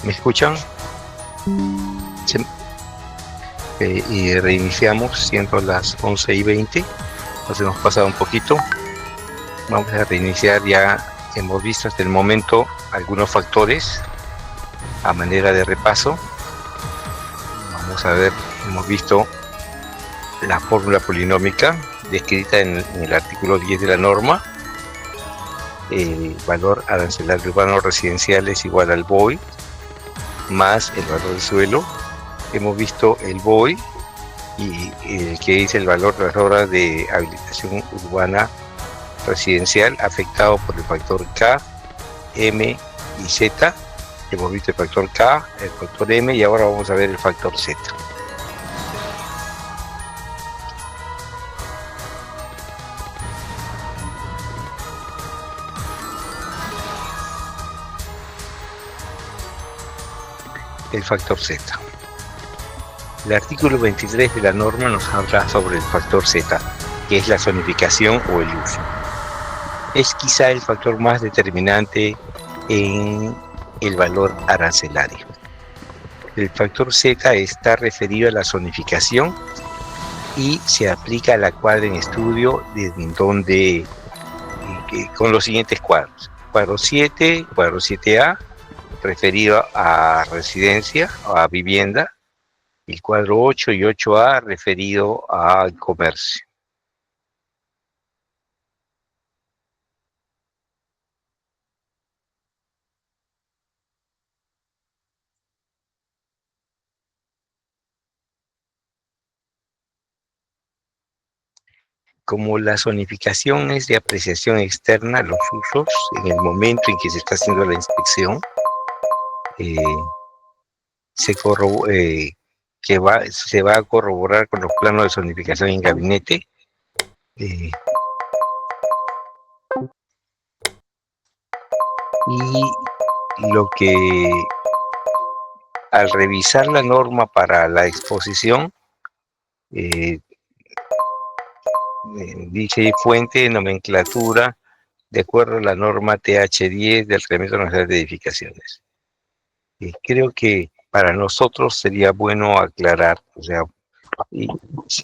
¿Me escuchan? Sí. Y reiniciamos siendo las 11:20. Nos hemos pasado un poquito. Vamos a reiniciar. Ya hemos visto hasta el momento algunos factores a manera de repaso. Vamos a ver, hemos visto la fórmula polinómica descrita en el artículo 10 de la norma. El valor arancelario urbano residencial es igual al BOI más el valor del suelo. Hemos visto el BOI y el que es el valor de las obras de habilitación urbana residencial afectado por el factor K, M y Z. Hemos visto el factor K, el factor M y ahora vamos a ver el factor Z. El factor Z. El artículo 23 de la norma nos habla sobre el factor Z, que es la zonificación o el uso. Es quizá el factor más determinante en el valor arancelario. El factor Z está referido a la zonificación y se aplica a la cuadra en estudio con los siguientes cuadros. Cuadro 7, cuadro 7A, referido a residencia o a vivienda. El cuadro 8 y 8A referido al comercio. Como la zonificación es de apreciación externa, los usos, en el momento en que se está haciendo la inspección, se va a corroborar con los planos de zonificación en gabinete. Y lo que al revisar la norma para la exposición, dice fuente de nomenclatura de acuerdo a la norma TH10 del Reglamento Nacional de Edificaciones. Creo que para nosotros sería bueno aclarar, o sea, y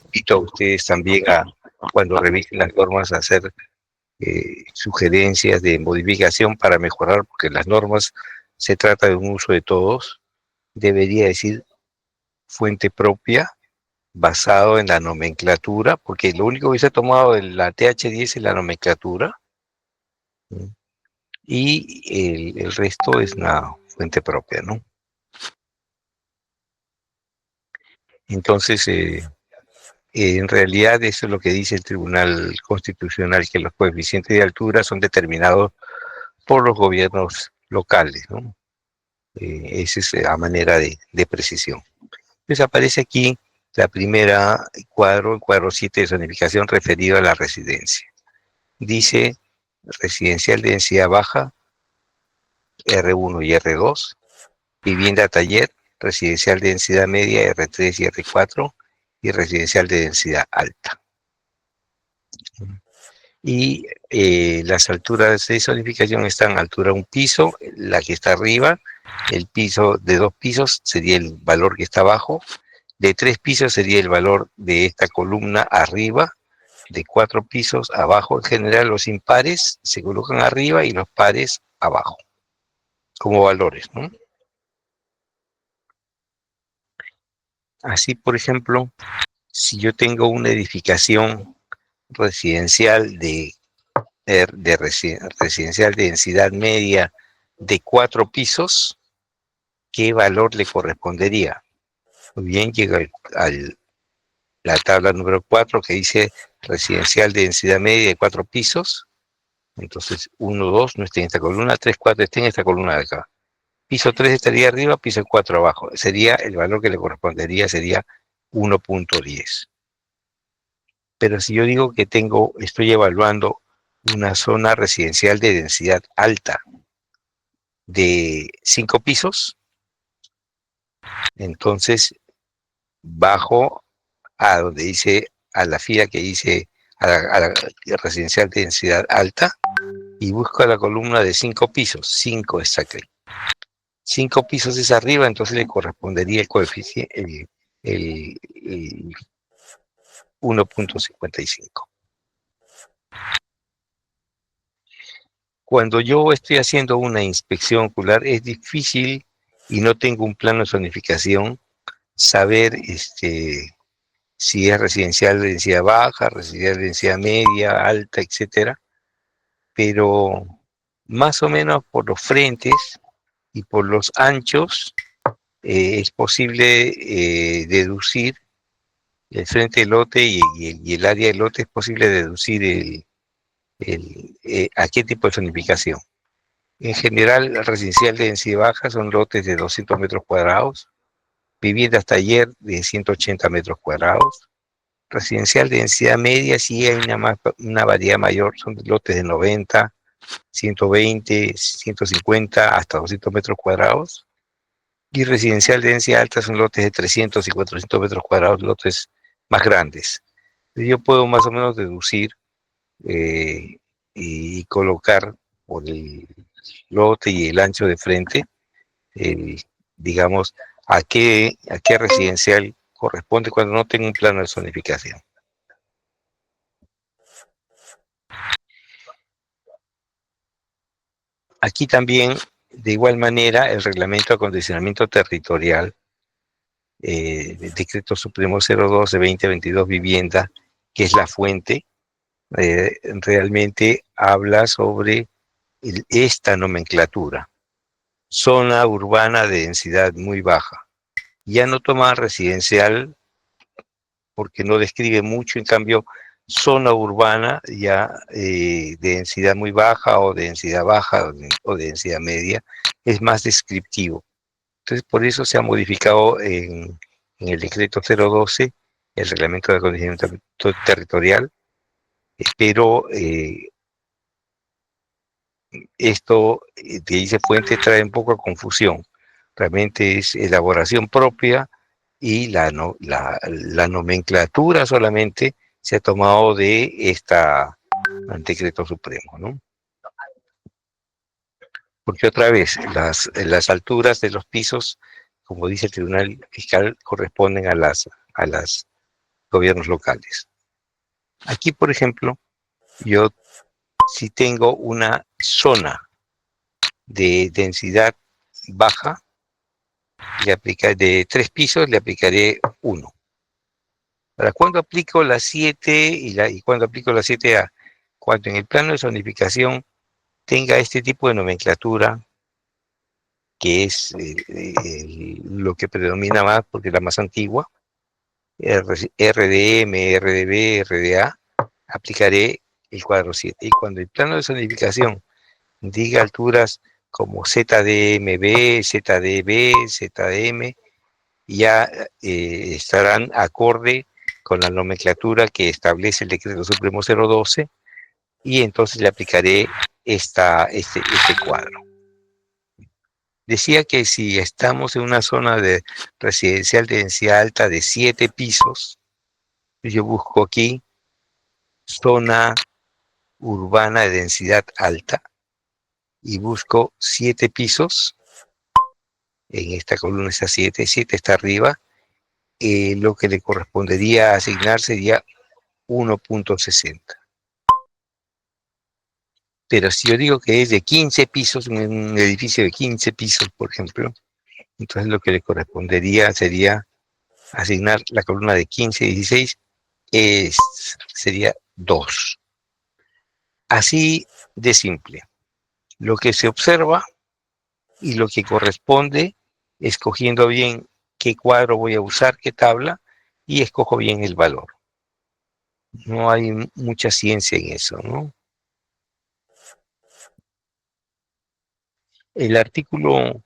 invito a ustedes también cuando revisen las normas, a hacer sugerencias de modificación para mejorar, porque las normas se trata de un uso de todos. Debería decir fuente propia, basado en la nomenclatura, porque lo único que se ha tomado de la TH10 es la nomenclatura, y el resto es una fuente propia, ¿no? Entonces, en realidad eso es lo que dice el Tribunal Constitucional, que los coeficientes de altura son determinados por los gobiernos locales, ¿no? Esa es a manera de precisión. Entonces aparece aquí la primera cuadro, el cuadro 7 de zonificación referido a la residencia. Dice residencial de densidad baja, R1 y R2, vivienda taller, residencial de densidad media, R3 y R4, y residencial de densidad alta. Y las alturas de zonificación están: altura un piso, la que está arriba, el piso de 2 pisos sería el valor que está abajo, de 3 pisos sería el valor de esta columna arriba, de 4 pisos abajo. En general los impares se colocan arriba y los pares abajo, como valores, ¿no? Así, por ejemplo, si yo tengo una edificación residencial residencial de densidad media de 4 pisos, ¿qué valor le correspondería? Muy bien, llega la tabla número 4 que dice residencial de densidad media de 4 pisos. Entonces 1, 2 no está en esta columna, 3, 4 está en esta columna de acá. Piso 3 estaría arriba, piso 4 abajo. Sería el valor que le correspondería, sería 1.10. Pero si yo digo que estoy evaluando una zona residencial de densidad alta de 5 pisos, entonces bajo a donde dice, a la fila que dice a la residencial de densidad alta, y busco la columna de 5 pisos. 5 está aquí. 5 pisos es arriba, entonces le correspondería el coeficiente, el 1.55. Cuando yo estoy haciendo una inspección ocular, es difícil y no tengo un plano de zonificación saber si es residencial de densidad baja, residencial de densidad media, alta, etcétera, pero más o menos por los frentes y por los anchos es posible deducir el frente del lote y el área del lote, es posible deducir a qué tipo de zonificación. En general, el residencial de densidad baja son lotes de 200 metros cuadrados, viviendas taller de 180 metros cuadrados. Residencial de densidad media sí hay una variedad mayor, son lotes de 90, 120, 150 hasta 200 metros cuadrados. Y residencial de densidad alta son lotes de 300 y 400 metros cuadrados, lotes más grandes. Yo puedo más o menos deducir y colocar por el lote y el ancho de frente, el, digamos, a qué residencial corresponde cuando no tengo un plano de zonificación. Aquí también, de igual manera, el reglamento de acondicionamiento territorial, el decreto supremo 02 de 2022 vivienda, que es la fuente, realmente habla sobre esta nomenclatura. Zona urbana de densidad muy baja. Ya no toma residencial porque no describe mucho, en cambio, zona urbana ya de densidad muy baja o de densidad baja o de densidad media es más descriptivo. Entonces, por eso se ha modificado en el decreto 012 el reglamento de acondicionamiento territorial, pero esto que dice fuente trae un poco de confusión. Realmente es elaboración propia y la nomenclatura solamente se ha tomado de esta decreto supremo, ¿no? Porque otra vez, las alturas de los pisos, como dice el Tribunal Fiscal, corresponden a las gobiernos locales. Aquí, por ejemplo, yo si tengo una zona de densidad baja, de 3 pisos, le aplicaré 1. Ahora, ¿cuándo aplico la 7 y cuándo aplico la 7A? Cuando en el plano de zonificación tenga este tipo de nomenclatura, que es lo que predomina más porque es la más antigua, RDM, RDB, RDA, aplicaré el cuadro 7. Y cuando el plano de zonificación diga alturas como ZDMB, ZDB, ZDM, ya estarán acorde con la nomenclatura que establece el decreto supremo 012 y entonces le aplicaré este cuadro. Decía que si estamos en una zona de residencial de densidad alta de 7 pisos, yo busco aquí zona urbana de densidad alta y busco 7 pisos. En esta columna está 7, 7 está arriba. Lo que le correspondería asignar sería 1.60. Pero si yo digo que es de 15 pisos, un edificio de 15 pisos, por ejemplo, entonces lo que le correspondería sería asignar la columna de 15 y 16, sería 2. Así de simple. Lo que se observa y lo que corresponde, escogiendo bien qué cuadro voy a usar, qué tabla, y escojo bien el valor. No hay mucha ciencia en eso, ¿no? El artículo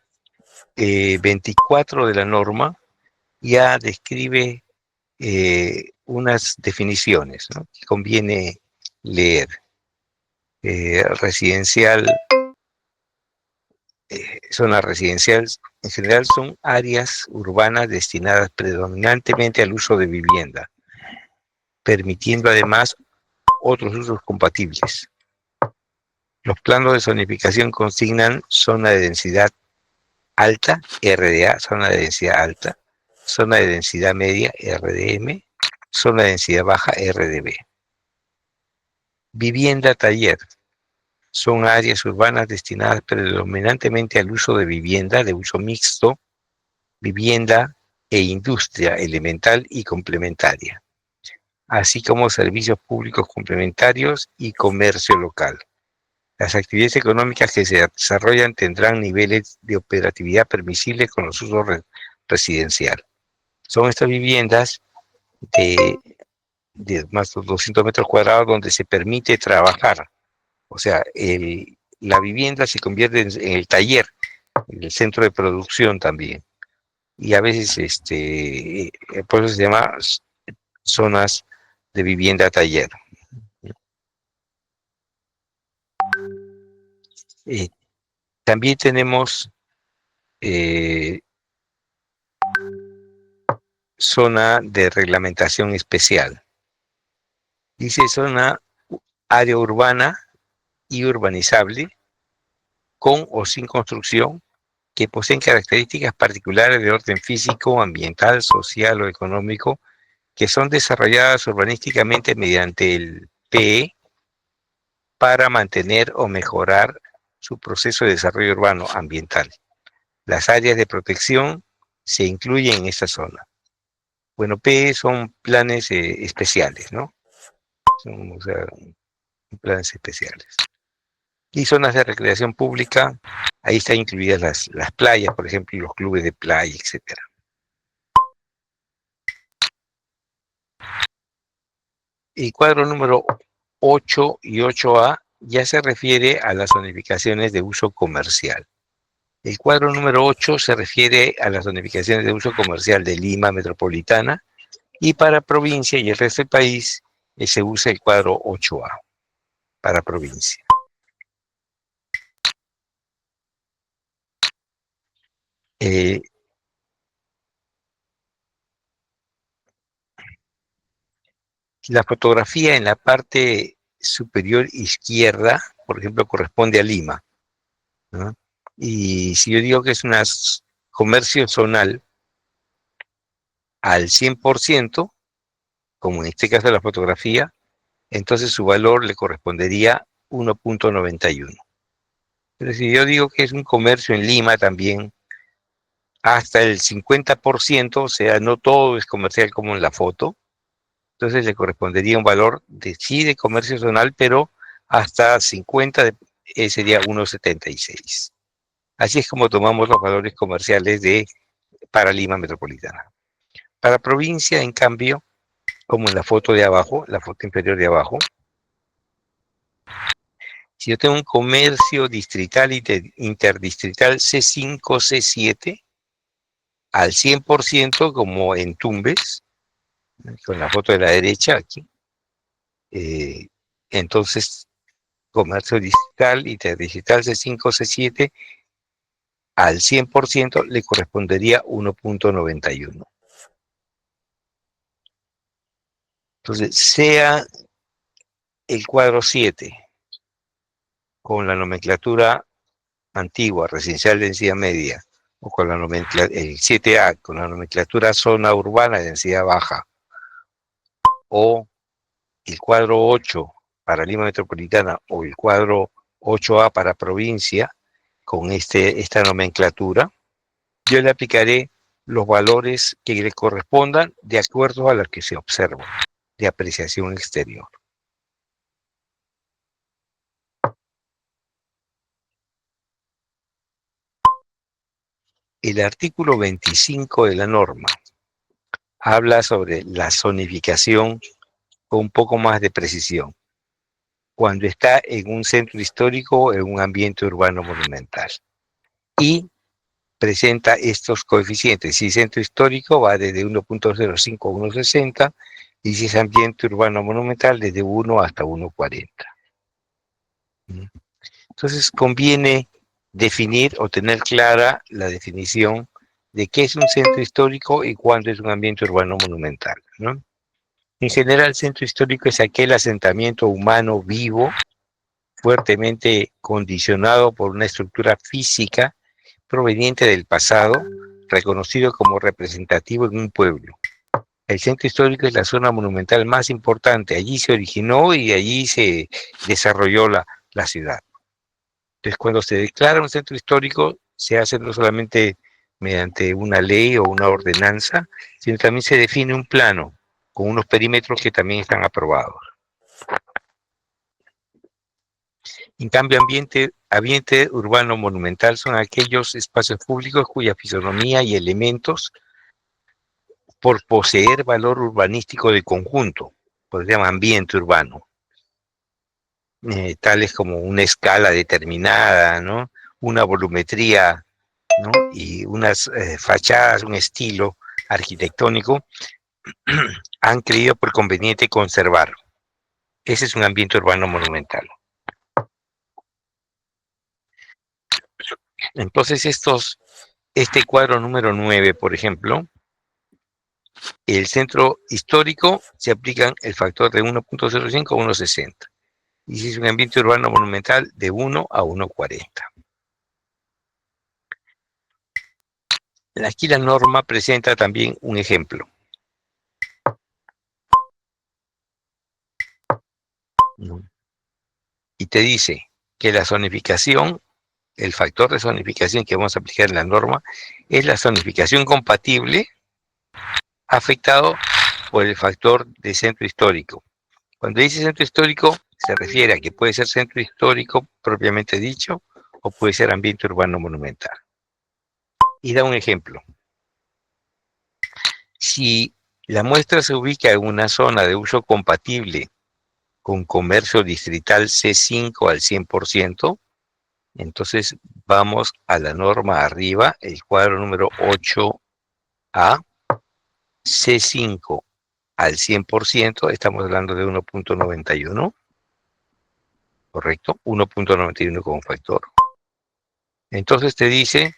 24 de la norma ya describe unas definiciones, ¿no?, que conviene leer. Zonas residenciales en general son áreas urbanas destinadas predominantemente al uso de vivienda, permitiendo además otros usos compatibles. Los planos de zonificación consignan zona de densidad alta, RDA, zona de densidad alta, zona de densidad media, RDM, zona de densidad baja, RDB. Vivienda taller. Son áreas urbanas destinadas predominantemente al uso de vivienda, de uso mixto, vivienda e industria elemental y complementaria, así como servicios públicos complementarios y comercio local. Las actividades económicas que se desarrollan tendrán niveles de operatividad permisibles con los usos residenciales. Son estas viviendas de más de 200 metros cuadrados donde se permite trabajar. O sea, la vivienda se convierte en el taller, en el centro de producción también. Y a veces, por eso se llama zonas de vivienda taller. También tenemos zona de reglamentación especial. Dice zona área urbana y urbanizable con o sin construcción que poseen características particulares de orden físico, ambiental, social o económico que son desarrolladas urbanísticamente mediante el PE para mantener o mejorar su proceso de desarrollo urbano ambiental. Las áreas de protección se incluyen en esta zona. Bueno, PE son planes especiales, ¿no? Son, o sea, planes especiales. Y zonas de recreación pública, ahí están incluidas las playas, por ejemplo, y los clubes de playa, etcétera. El cuadro número 8 y 8A ya se refiere a las zonificaciones de uso comercial. El cuadro número 8 se refiere a las zonificaciones de uso comercial de Lima metropolitana y para provincia y el resto del país se usa el cuadro 8A para provincia. La fotografía en la parte superior izquierda, por ejemplo, corresponde a Lima, ¿no? Y si yo digo que es un comercio zonal al 100%, como en este caso de la fotografía, entonces su valor le correspondería 1.91. Pero si yo digo que es un comercio en Lima también, hasta el 50%, o sea, no todo es comercial como en la foto, entonces le correspondería un valor de sí de comercio zonal, pero hasta 50 sería 1.76. Así es como tomamos los valores comerciales para Lima metropolitana. Para provincia, en cambio, como en la foto de abajo, la foto inferior de abajo, si yo tengo un comercio distrital interdistrital C5, C7, al 100%, como en Tumbes, con la foto de la derecha aquí, entonces comercio digital, interdigital C5, C7, al 100% le correspondería 1.91. Entonces, sea el cuadro 7 con la nomenclatura antigua, residencial de densidad media, o con el 7A con la nomenclatura zona urbana de densidad baja, o el cuadro 8 para Lima metropolitana, o el cuadro 8A para provincia, con esta nomenclatura, yo le aplicaré los valores que le correspondan de acuerdo a lo que se observa de apreciación exterior. El artículo 25 de la norma habla sobre la zonificación con un poco más de precisión, cuando está en un centro histórico o en un ambiente urbano monumental. Y presenta estos coeficientes. Si es centro histórico va desde 1.05 a 1.60 y si es ambiente urbano monumental desde 1 hasta 1.40. Entonces conviene definir o tener clara la definición de qué es un centro histórico y cuándo es un ambiente urbano monumental, ¿no? En general, el centro histórico es aquel asentamiento humano vivo, fuertemente condicionado por una estructura física proveniente del pasado, reconocido como representativo en un pueblo. El centro histórico es la zona monumental más importante. Allí se originó y allí se desarrolló la ciudad. Entonces, cuando se declara un centro histórico, se hace no solamente mediante una ley o una ordenanza, sino también se define un plano con unos perímetros que también están aprobados. En cambio, ambiente urbano monumental son aquellos espacios públicos cuya fisonomía y elementos, por poseer valor urbanístico de conjunto, pues se llama ambiente urbano, tales como una escala determinada, ¿no? Una volumetría, ¿no? Y unas fachadas, un estilo arquitectónico, han creído por conveniente conservar. Ese es un ambiente urbano monumental. Entonces, este cuadro número 9, por ejemplo, el centro histórico se aplican el factor de 1.05 a 1.60. Y si es un ambiente urbano monumental, de 1 a 1.40. Aquí la norma presenta también un ejemplo. Y te dice que la zonificación, el factor de zonificación que vamos a aplicar en la norma, es la zonificación compatible afectado por el factor de centro histórico. Cuando dice centro histórico, se refiere a que puede ser centro histórico propiamente dicho o puede ser ambiente urbano monumental. Y da un ejemplo. Si la muestra se ubica en una zona de uso compatible con comercio distrital C5 al 100%, entonces vamos a la norma arriba, el cuadro número 8A, C5 al 100%, estamos hablando de 1.91, ¿correcto? 1.91 como factor. Entonces te dice,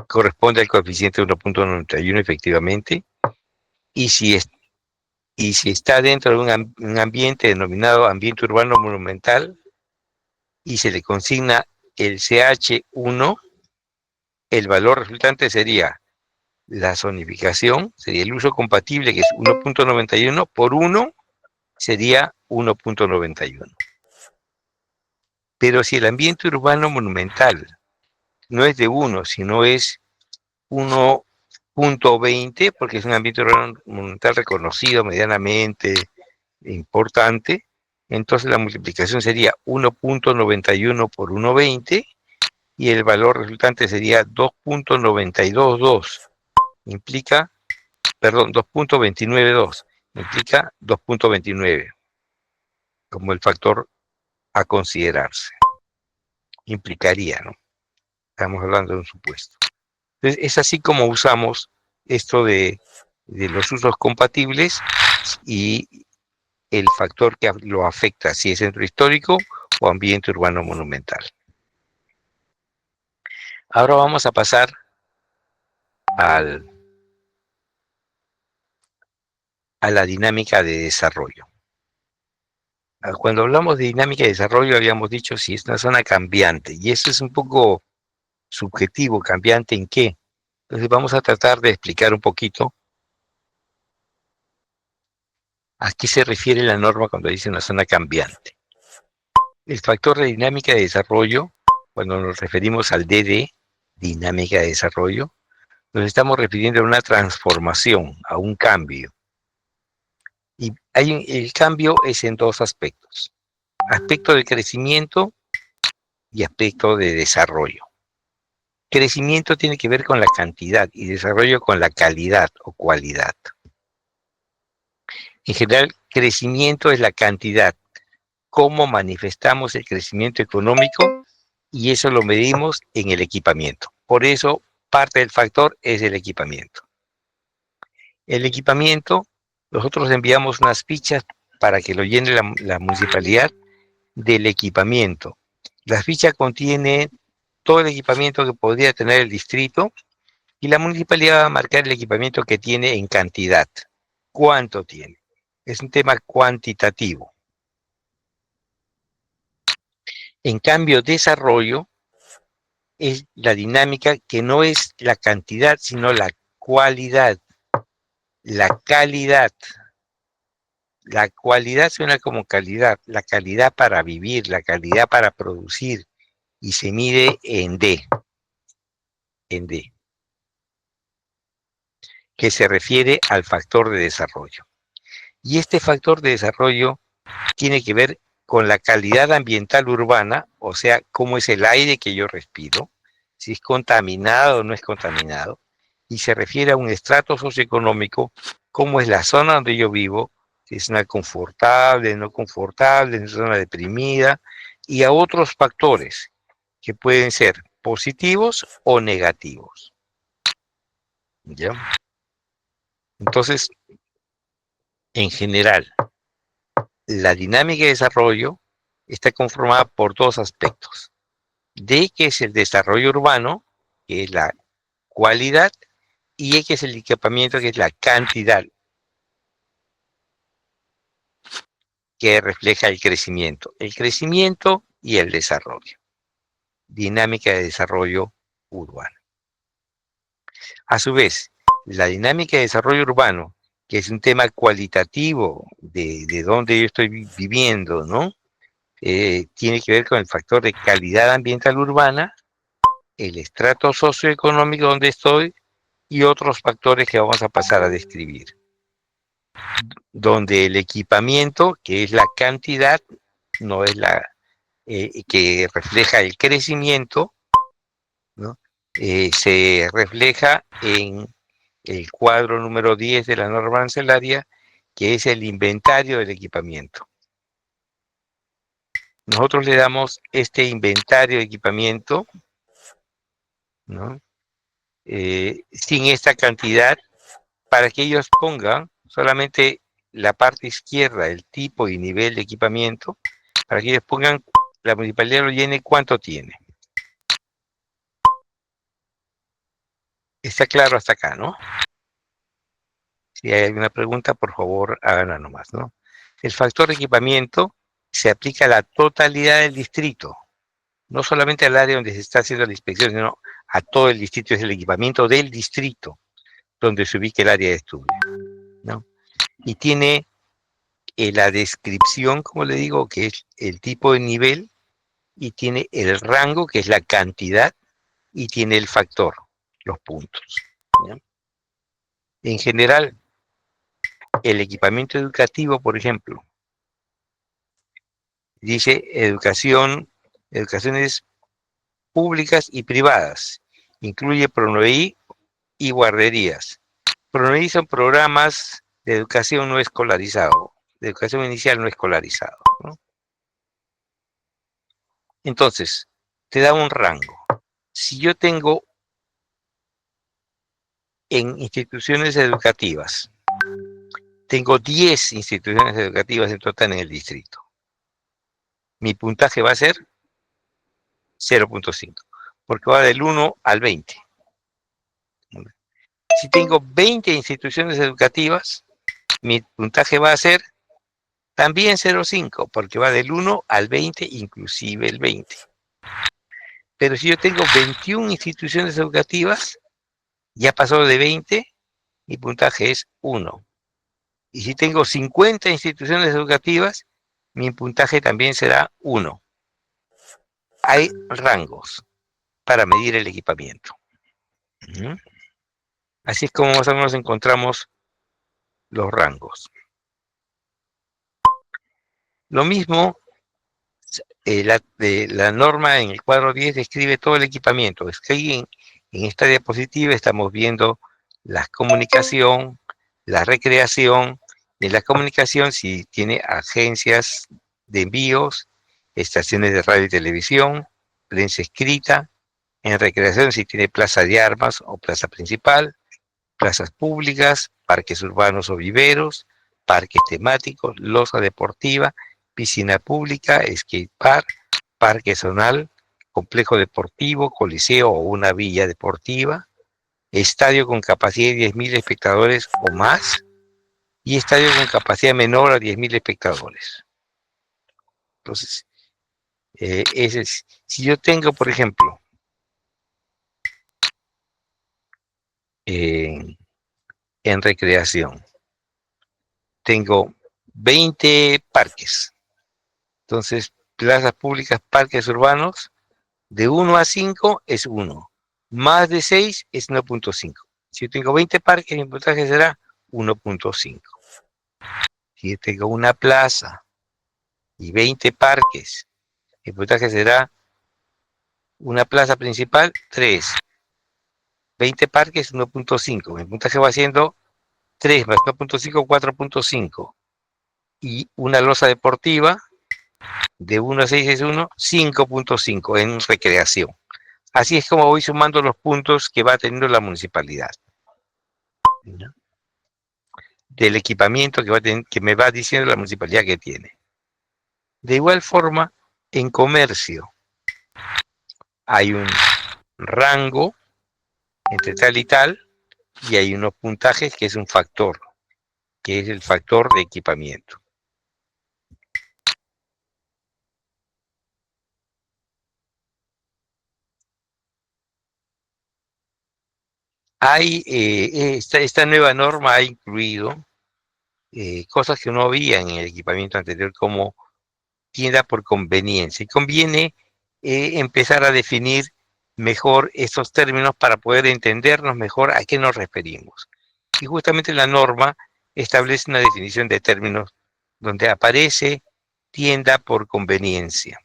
corresponde al coeficiente de 1.91 efectivamente, y si está dentro de un ambiente denominado ambiente urbano monumental y se le consigna el CH1, el valor resultante sería la zonificación, sería el uso compatible, que es 1.91 por 1, sería 1.91. Pero si el ambiente urbano monumental no es de 1, sino es 1.20, porque es un ambiente urbano monumental reconocido medianamente importante, entonces la multiplicación sería 1.91 por 1.20 y el valor resultante sería 2.922. Implica, perdón, 2.292. Implica 2.29 como el factor a considerarse. Implicaría, ¿no? Estamos hablando de un supuesto. Entonces, es así como usamos esto de los usos compatibles y el factor que lo afecta, si es centro histórico o ambiente urbano monumental. Ahora vamos a pasar a la dinámica de desarrollo. Cuando hablamos de dinámica de desarrollo habíamos dicho si es una zona cambiante, y eso es un poco subjetivo. ¿Cambiante en qué? Entonces vamos a tratar de explicar un poquito a qué se refiere la norma cuando dice una zona cambiante. El factor de dinámica de desarrollo, cuando nos referimos al DD, dinámica de desarrollo, nos estamos refiriendo a una transformación, a un cambio. Y el cambio es en dos aspectos: aspecto de crecimiento y aspecto de desarrollo. Crecimiento tiene que ver con la cantidad y desarrollo con la calidad o cualidad. En general, crecimiento es la cantidad, cómo manifestamos el crecimiento económico, y eso lo medimos en el equipamiento. Por eso, parte del factor es el equipamiento. El equipamiento, nosotros enviamos unas fichas para que lo llene la municipalidad del equipamiento. La ficha contiene todo el equipamiento que podría tener el distrito y la municipalidad va a marcar el equipamiento que tiene en cantidad. ¿Cuánto tiene? Es un tema cuantitativo. En cambio, desarrollo es la dinámica que no es la cantidad, sino la cualidad, la calidad. La cualidad suena como calidad, la calidad para vivir, la calidad para producir, y se mide en D, que se refiere al factor de desarrollo. Y este factor de desarrollo tiene que ver con la calidad ambiental urbana, o sea, cómo es el aire que yo respiro, si es contaminado o no es contaminado, y se refiere a un estrato socioeconómico, cómo es la zona donde yo vivo, si es una confortable, no confortable, es una zona deprimida, y a otros factores que pueden ser positivos o negativos. ¿Ya? Entonces, en general, la dinámica de desarrollo está conformada por dos aspectos. D, que es el desarrollo urbano, que es la cualidad, y E, que es el equipamiento, que es la cantidad, que refleja el crecimiento y el desarrollo. Dinámica de desarrollo urbano. A su vez, la dinámica de desarrollo urbano, que es un tema cualitativo de donde yo estoy viviendo, ¿no? Tiene que ver con el factor de calidad ambiental urbana, el estrato socioeconómico donde estoy y otros factores que vamos a pasar a describir. Donde el equipamiento, que es la cantidad, no es la que refleja el crecimiento, ¿no? Se refleja en el cuadro número 10 de la norma arancelaria, que es el inventario del equipamiento. Nosotros le damos este inventario de equipamiento, ¿no? Sin esta cantidad, para que ellos pongan solamente la parte izquierda, el tipo y nivel de equipamiento, para que ellos pongan, la municipalidad lo llene cuánto tiene. Está claro hasta acá, ¿no? Si hay alguna pregunta, por favor, háganla nomás, ¿no? El factor de equipamiento se aplica a la totalidad del distrito, no solamente al área donde se está haciendo la inspección, sino a todo el distrito. Es el equipamiento del distrito donde se ubica el área de estudio, ¿no? Y tiene la descripción, como le digo, que es el tipo de nivel, y tiene el rango, que es la cantidad, y tiene el factor, los puntos, ¿ya? En general, el equipamiento educativo, por ejemplo, dice educaciones públicas y privadas, incluye PRONOI y guarderías. PRONOI son programas de educación no escolarizado, de educación inicial no escolarizado, ¿no? Entonces, te da un rango. Si yo tengo en instituciones educativas, tengo 10 instituciones educativas en total en el distrito, mi puntaje va a ser 0.5, porque va del 1 al 20. Si tengo 20 instituciones educativas, mi puntaje va a ser también 0.5, porque va del 1 al 20, inclusive el 20. Pero si yo tengo 21 instituciones educativas, ya pasó de 20, mi puntaje es 1. Y si tengo 50 instituciones educativas, mi puntaje también será 1. Hay rangos para medir el equipamiento. Así es como más o menos encontramos los rangos. Lo mismo, la norma en el cuadro 10 describe todo el equipamiento. Es que ahí en esta diapositiva estamos viendo la comunicación, la recreación. En la comunicación, si tiene agencias de envíos, estaciones de radio y televisión, prensa escrita. En recreación, si tiene plaza de armas o plaza principal, plazas públicas, parques urbanos o viveros, parques temáticos, loza deportiva, piscina pública, skate park, parque zonal, complejo deportivo, coliseo o una villa deportiva, estadio con capacidad de 10.000 espectadores o más, y estadio con capacidad menor a 10.000 espectadores. Entonces, si yo tengo, por ejemplo, en recreación. Tengo 20 parques. Entonces, plazas públicas, parques urbanos, de 1 a 5 es 1. Más de 6 es 1.5. Si yo tengo 20 parques, mi puntaje será 1.5. Si yo tengo una plaza y 20 parques, mi puntaje será una plaza principal, 3. 20 parques, 1.5. Mi puntaje va siendo 3 más 1.5, 4.5. Y una losa deportiva, de 1 a 6 es 1, 5.5 en recreación. Así es como voy sumando los puntos que va teniendo la municipalidad, ¿no? Del equipamiento que me va diciendo la municipalidad que tiene. De igual forma, en comercio hay un rango entre tal y hay unos puntajes que es un factor, que es el factor de equipamiento. Esta nueva norma ha incluido cosas que no había en el equipamiento anterior, como tienda por conveniencia. Y conviene empezar a definir mejor esos términos para poder entendernos mejor a qué nos referimos. Y justamente la norma establece una definición de términos donde aparece tienda por conveniencia.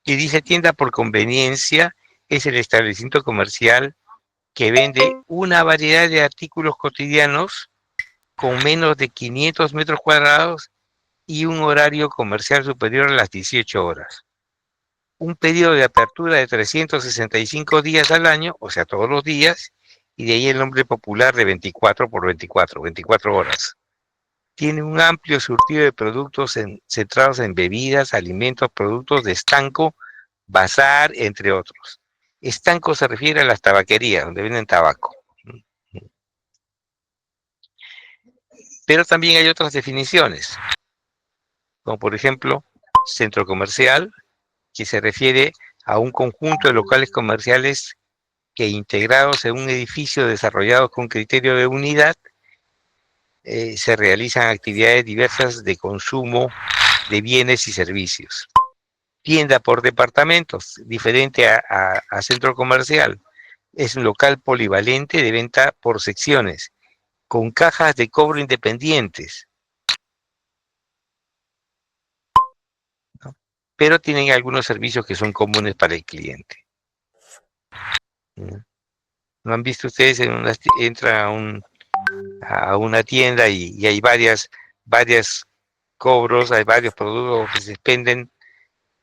Y dice tienda por conveniencia es el establecimiento comercial que vende una variedad de artículos cotidianos con menos de 500 metros cuadrados y un horario comercial superior a las 18 horas. Un periodo de apertura de 365 días al año, o sea, todos los días, y de ahí el nombre popular de 24 por 24, 24 horas. Tiene un amplio surtido de productos centrados en bebidas, alimentos, productos de estanco, bazar, entre otros. Estanco se refiere a las tabaquerías, donde venden tabaco. Pero también hay otras definiciones, como por ejemplo, centro comercial, que se refiere a un conjunto de locales comerciales que integrados en un edificio desarrollado con criterio de unidad, se realizan actividades diversas de consumo de bienes y servicios. Tienda por departamentos, diferente a centro comercial. Es un local polivalente de venta por secciones, con cajas de cobro independientes, ¿no? Pero tienen algunos servicios que son comunes para el cliente, ¿no? ¿No han visto ustedes? Entran a una tienda y hay varias cobros, hay varios productos que se expenden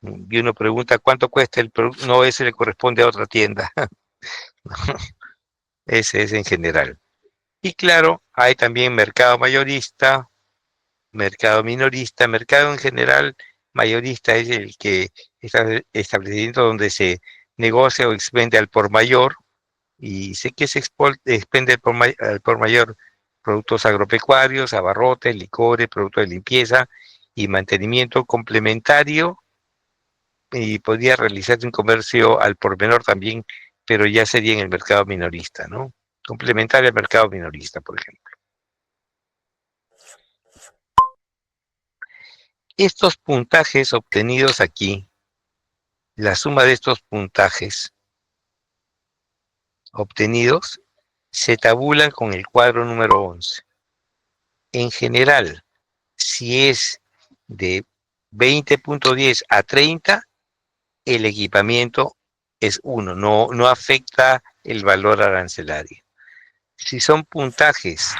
y uno pregunta cuánto cuesta el producto, no, ese le corresponde a otra tienda. Ese es en general. Y claro, hay también mercado mayorista, mercado minorista, mercado en general. Mayorista es el que está establecimiento donde se negocia o expende al por mayor, y sé que se expende al por mayor productos agropecuarios, abarrotes, licores, productos de limpieza y mantenimiento complementario, y podría realizarse un comercio al por menor también, pero ya sería en el mercado minorista, ¿no? Complementario al mercado minorista, por ejemplo. Estos puntajes obtenidos aquí, la suma de estos puntajes obtenidos, se tabulan con el cuadro número 11. En general, si es de 20.10 a 30, el equipamiento es 1, no afecta el valor arancelario. Si son puntajes,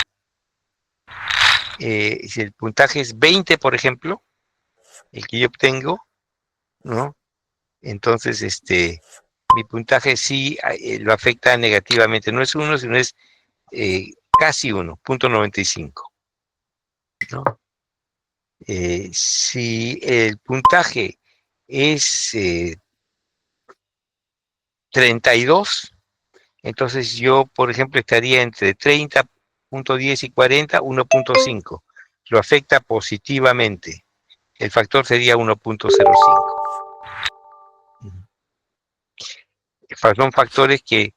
si el puntaje es 20, por ejemplo, el que yo obtengo, ¿no? Entonces, mi puntaje sí lo afecta negativamente. No es 1, sino es casi 1, 0.95, ¿no? Si el puntaje es 32, entonces yo, por ejemplo, estaría entre 30.10 y 40, 1.5. Lo afecta positivamente. El factor sería 1.05. Son factores que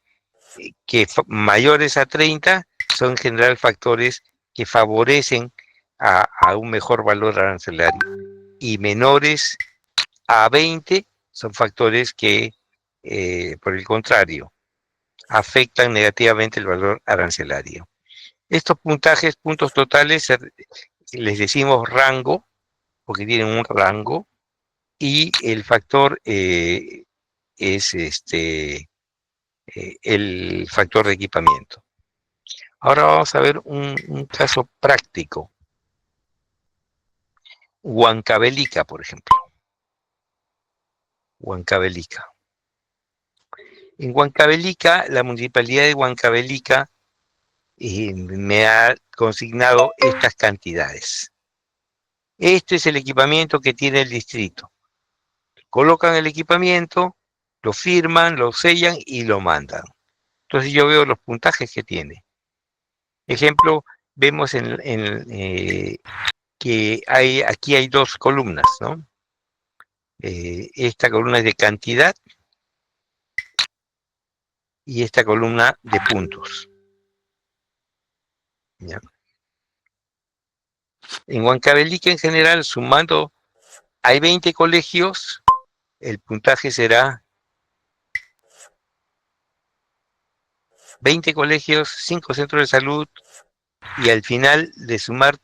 que mayores a 30 son en general factores que favorecen a un mejor valor arancelario, y menores a 20 son factores que, por el contrario, afectan negativamente el valor arancelario. Estos puntajes, puntos totales, les decimos rango, porque tienen un rango, y el factor es el factor de equipamiento. Ahora vamos a ver un caso práctico. Huancavelica, por ejemplo. Huancavelica. En Huancavelica, la municipalidad de Huancavelica me ha consignado estas cantidades. Este es el equipamiento que tiene el distrito. Colocan el equipamiento, lo firman, lo sellan y lo mandan. Entonces yo veo los puntajes que tiene. Ejemplo, vemos que aquí hay dos columnas, ¿no? Esta columna es de cantidad y esta columna de puntos. ¿Ya? En Huancavelica en general, sumando, hay 20 colegios, el puntaje será 20 colegios, 5 centros de salud, y al final de sumar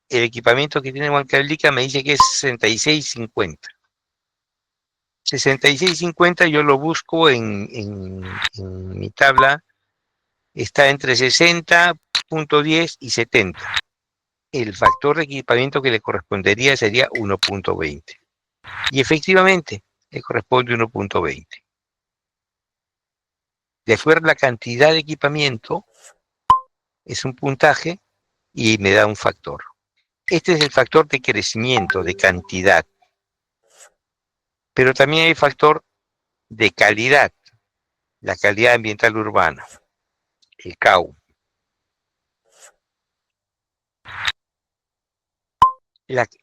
el equipamiento que tiene Huancavelica me dice que es 66.50. 66.50 yo lo busco en mi tabla, está entre 60.10 y 70. El factor de equipamiento que le correspondería sería 1.20. Y efectivamente, le corresponde 1.20. De acuerdo a la cantidad de equipamiento, es un puntaje y me da un factor. Este es el factor de crecimiento, de cantidad. Pero también hay factor de calidad, la calidad ambiental urbana, el CAU.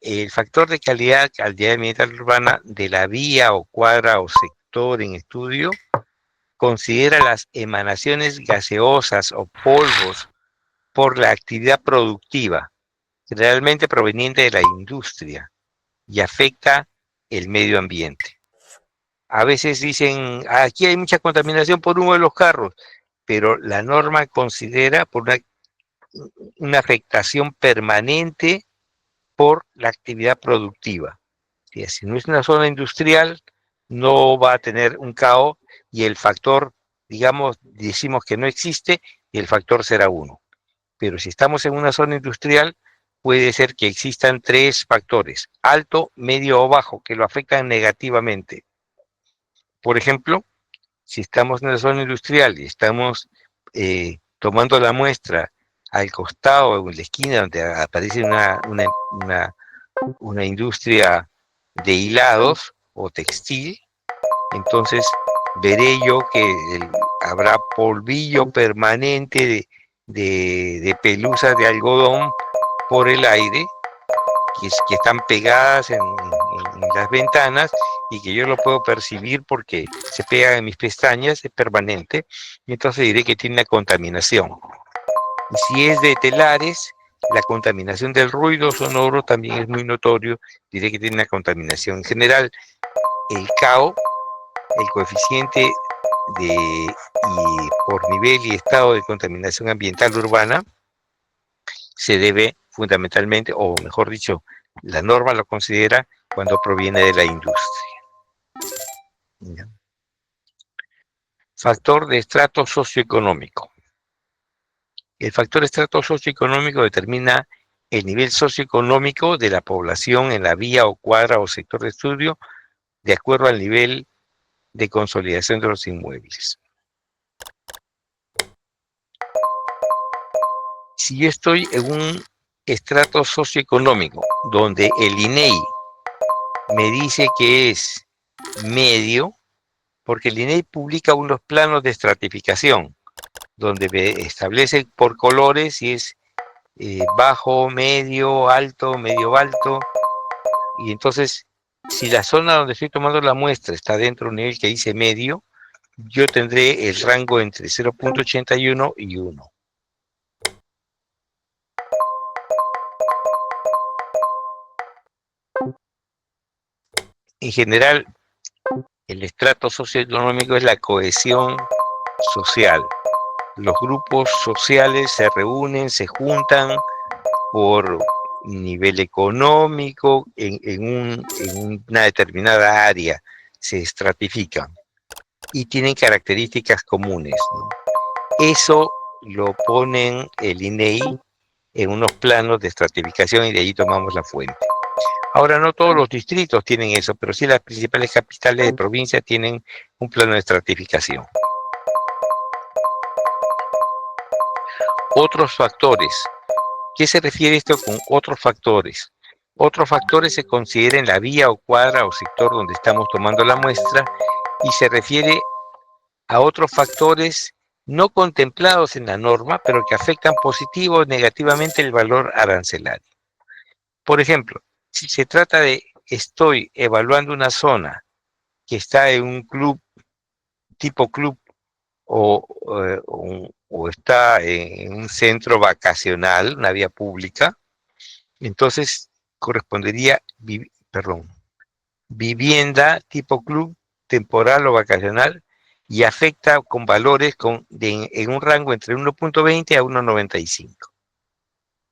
El factor de calidad ambiental urbana de la vía o cuadra o sector en estudio considera las emanaciones gaseosas o polvos por la actividad productiva, generalmente proveniente de la industria, y afecta el medio ambiente. A veces dicen, aquí hay mucha contaminación por humo de los carros, pero la norma considera por una afectación permanente por la actividad productiva. Si no es una zona industrial, no va a tener un CAO, y el factor, digamos, decimos que no existe, y el factor será 1. Pero si estamos en una zona industrial, puede ser que existan 3 factores, alto, medio o bajo, que lo afectan negativamente. Por ejemplo, si estamos en la zona industrial y estamos tomando la muestra al costado o en la esquina donde aparece una industria de hilados o textil, entonces veré yo que habrá polvillo permanente de pelusas de algodón por el aire, que están pegadas en las ventanas, y que yo lo puedo percibir porque se pega en mis pestañas, es permanente, y entonces diré que tiene una contaminación. Y si es de telares, la contaminación del ruido sonoro también es muy notorio, diré que tiene una contaminación. En general, el CAO, el coeficiente por nivel y estado de contaminación ambiental urbana, se debe fundamentalmente, o mejor dicho, la norma lo considera cuando proviene de la industria. ¿Ya? Factor de estrato socioeconómico. El factor de estrato socioeconómico determina el nivel socioeconómico de la población en la vía o cuadra o sector de estudio, de acuerdo al nivel de consolidación de los inmuebles. Si yo estoy en un estrato socioeconómico donde el INEI me dice que es medio, porque el INEI publica unos planos de estratificación donde me establece por colores si es bajo, medio alto, y entonces si la zona donde estoy tomando la muestra está dentro de un nivel que dice medio, yo tendré el rango entre 0.81 y 1. En general, el estrato socioeconómico es la cohesión social. Los grupos sociales se reúnen, se juntan por nivel económico en una determinada área, se estratifican y tienen características comunes, ¿no? Eso lo ponen el INEI en unos planos de estratificación y de ahí tomamos la fuente. Ahora no todos los distritos tienen eso, pero sí las principales capitales de provincia tienen un plano de estratificación. Otros factores. ¿Qué se refiere esto con otros factores? Otros factores se consideran la vía o cuadra o sector donde estamos tomando la muestra y se refiere a otros factores no contemplados en la norma, pero que afectan positivo o negativamente el valor arancelario. Por ejemplo, si se trata de estoy evaluando una zona que está en un club, tipo club, o está en un centro vacacional, una vía pública, entonces correspondería, vivienda tipo club, temporal o vacacional, y afecta con valores en un rango entre 1.20 a 1.95.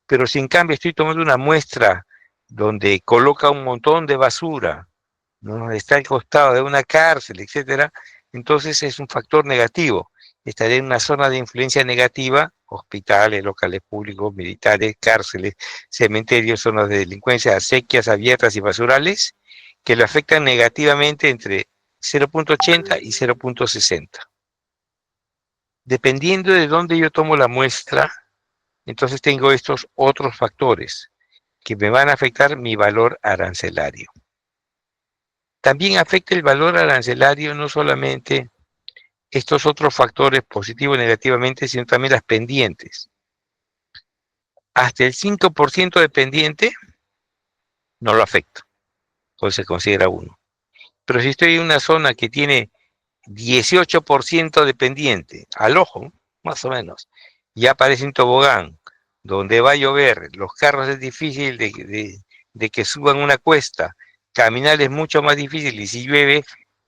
Pero si en cambio estoy tomando una muestra donde coloca un montón de basura, ¿no? Está al costado de una cárcel, etcétera, entonces es un factor negativo. Estaré en una zona de influencia negativa, hospitales, locales públicos, militares, cárceles, cementerios, zonas de delincuencia, acequias abiertas y basurales, que lo afectan negativamente entre 0.80 y 0.60. Dependiendo de dónde yo tomo la muestra, entonces tengo estos otros factores que me van a afectar mi valor arancelario. También afecta el valor arancelario no solamente estos otros factores positivos y negativamente, sino también las pendientes. Hasta el 5% de pendiente no lo afecta, pues se considera 1. Pero si estoy en una zona que tiene 18% de pendiente, al ojo, más o menos, ya aparece un tobogán, donde va a llover, los carros es difícil de que suban una cuesta, caminar es mucho más difícil y si llueve,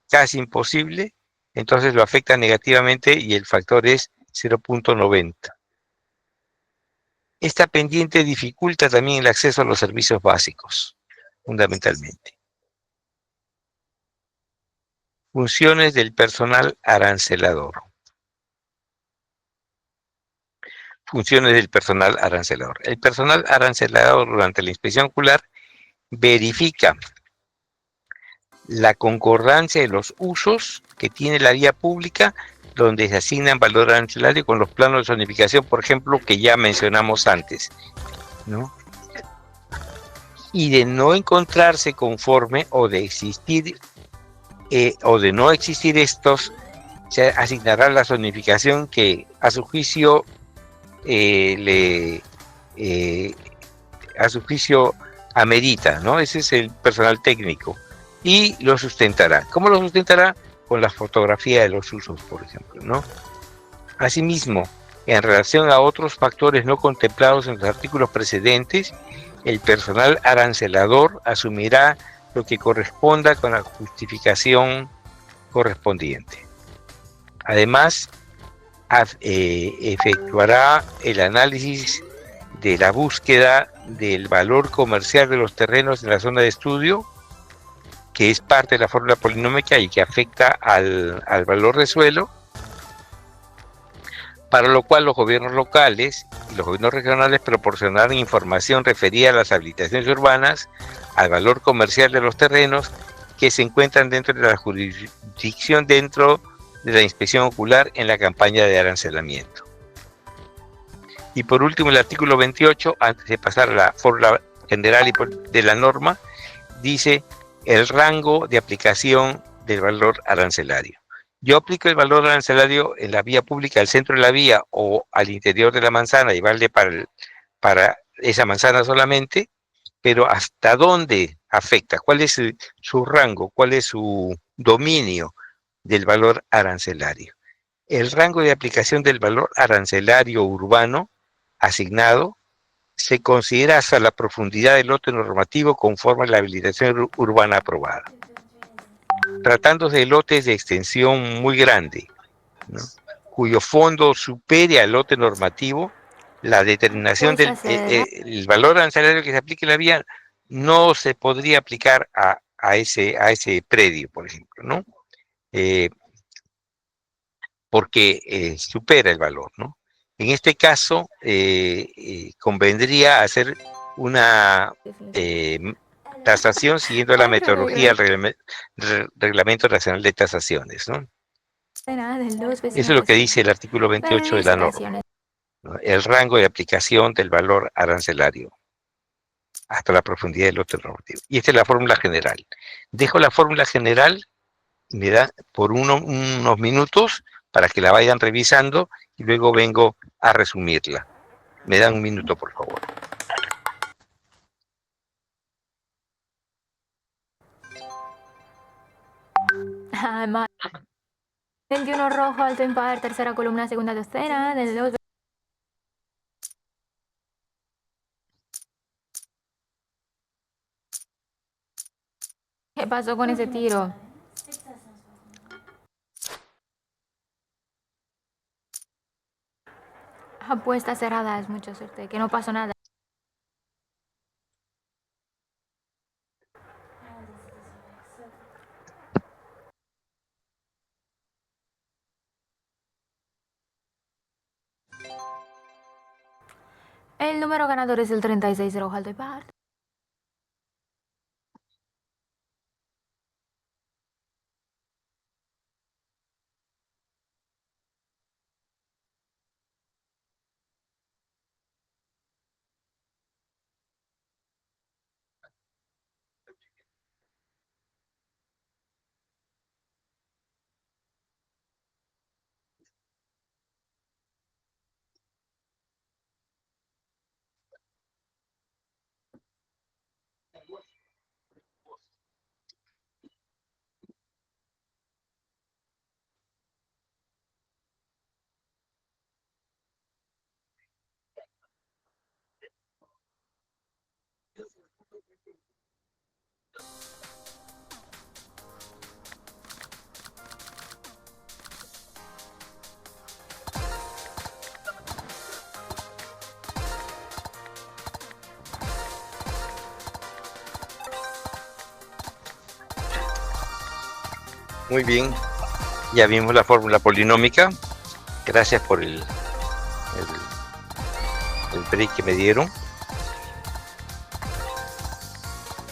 casi imposible, entonces lo afecta negativamente y el factor es 0.90. Esta pendiente dificulta también el acceso a los servicios básicos, fundamentalmente. Funciones del personal arancelador. Funciones del personal arancelador. El personal arancelador durante la inspección ocular verifica la concordancia de los usos que tiene la vía pública donde se asignan valor arancelario con los planos de zonificación, por ejemplo, que ya mencionamos antes, ¿no? Y de no encontrarse conforme o de existir o de no existir estos, se asignará la zonificación que a su juicio a su juicio amerita, ¿no? Ese es el personal técnico y lo sustentará. ¿Cómo lo sustentará? Con la fotografía de los usos, por ejemplo, ¿no? Asimismo, en relación a otros factores no contemplados en los artículos precedentes, el personal arancelador asumirá lo que corresponda con la justificación correspondiente. Además, efectuará el análisis de la búsqueda del valor comercial de los terrenos en la zona de estudio, que es parte de la fórmula polinómica y que afecta al valor de suelo, para lo cual los gobiernos locales y los gobiernos regionales proporcionarán información referida a las habilitaciones urbanas, al valor comercial de los terrenos que se encuentran dentro de la jurisdicción dentro de la inspección ocular en la campaña de arancelamiento. Y por último, el artículo 28, antes de pasar a la fórmula general de la norma, dice el rango de aplicación del valor arancelario. Yo aplico el valor arancelario en la vía pública, al centro de la vía o al interior de la manzana y vale para esa manzana solamente, pero ¿hasta dónde afecta? ¿Cuál es su rango? ¿Cuál es su dominio? del valor arancelario. El rango de aplicación del valor arancelario urbano asignado se considera hasta la profundidad del lote normativo conforme a la habilitación urbana aprobada. Tratándose de lotes de extensión muy grande, ¿no?, cuyo fondo supere al lote normativo, la determinación del el valor arancelario que se aplique en la vía no se podría aplicar a ese predio, por ejemplo, ¿no? Porque supera el valor, ¿no? En este caso, convendría hacer una tasación siguiendo la metodología del Reglamento Nacional de Tasaciones, ¿no? Eso es lo que dice el artículo 28 de la norma, ¿no? El rango de aplicación del valor arancelario hasta la profundidad del lote normativo. Y esta es la fórmula general. Dejo la fórmula general, me da por unos minutos para que la vayan revisando y luego vengo a resumirla. Me dan un minuto, por favor. Además, 21 rojo, alto impar, tercera columna, segunda docena, del 2. ¿Qué pasó con ese tiro? Apuesta cerrada, es mucha suerte, que no pasó nada. El número ganador es el 36 rojo, alto impar. Muy bien, ya vimos la fórmula polinómica. Gracias por el break que me dieron.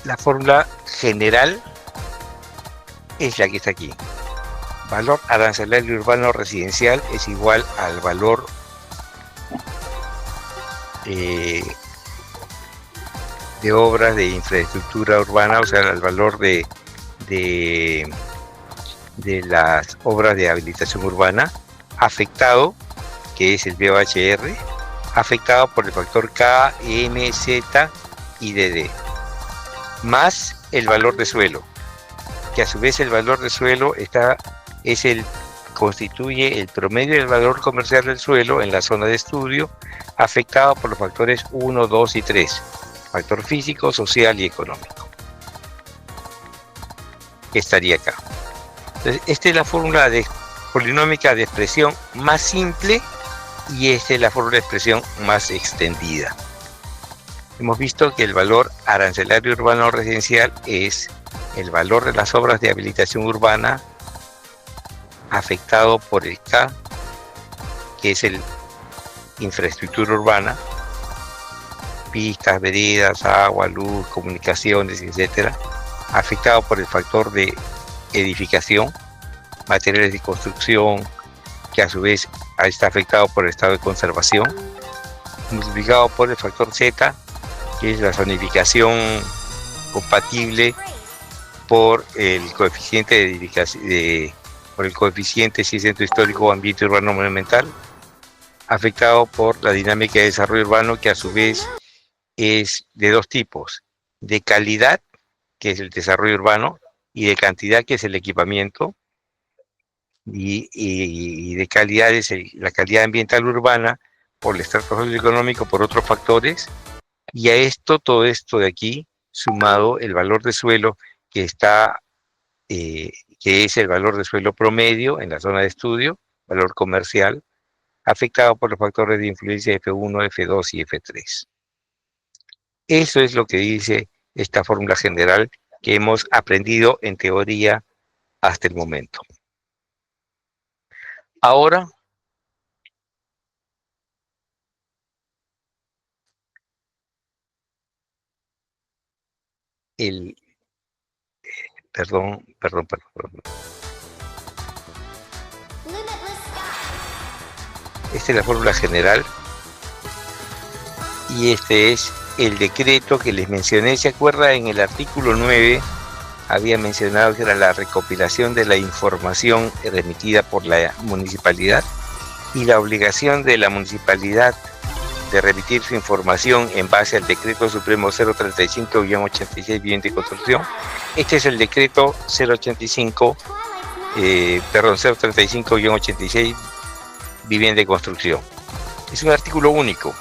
La fórmula general es la que está aquí. Valor arancelario urbano residencial es igual al valor de obras de infraestructura urbana, o sea, el valor de las obras de habilitación urbana afectado, que es el BOHR, afectado por el factor K, M, Z y DD, más el valor de suelo, que a su vez el valor de suelo constituye el promedio del valor comercial del suelo en la zona de estudio, afectado por los factores 1, 2 y 3, factor físico, social y económico, que estaría acá. Entonces, esta es la fórmula polinómica de expresión más simple y esta es la fórmula de expresión más extendida. Hemos visto que el valor arancelario urbano residencial es el valor de las obras de habilitación urbana afectado por el K, que es el infraestructura urbana, pistas, veredas, agua, luz, comunicaciones, etcétera, afectado por el factor de edificación, materiales de construcción, que a su vez está afectado por el estado de conservación, multiplicado por el factor Z, que es la zonificación compatible por el coeficiente de edificación, por el coeficiente si es centro histórico o ambiente urbano monumental, afectado por la dinámica de desarrollo urbano, que a su vez es de dos tipos: de calidad, que es el desarrollo urbano, y de cantidad, que es el equipamiento, y de calidad es la calidad ambiental urbana por el estrato socioeconómico, por otros factores, y a esto, todo esto de aquí, sumado el valor de suelo que está, que es el valor de suelo promedio en la zona de estudio, valor comercial, afectado por los factores de influencia F1, F2 y F3. Eso es lo que dice esta fórmula general que hemos aprendido en teoría hasta el momento. Ahora, perdón. Esta es la fórmula general y este es el decreto que les mencioné. ¿Se acuerdan? En el artículo 9 había mencionado que era la recopilación de la información remitida por la municipalidad y la obligación de la municipalidad de remitir su información en base al decreto supremo 035-86 Vivienda y Construcción. Este es el decreto 035-86 Vivienda y Construcción. Es un artículo único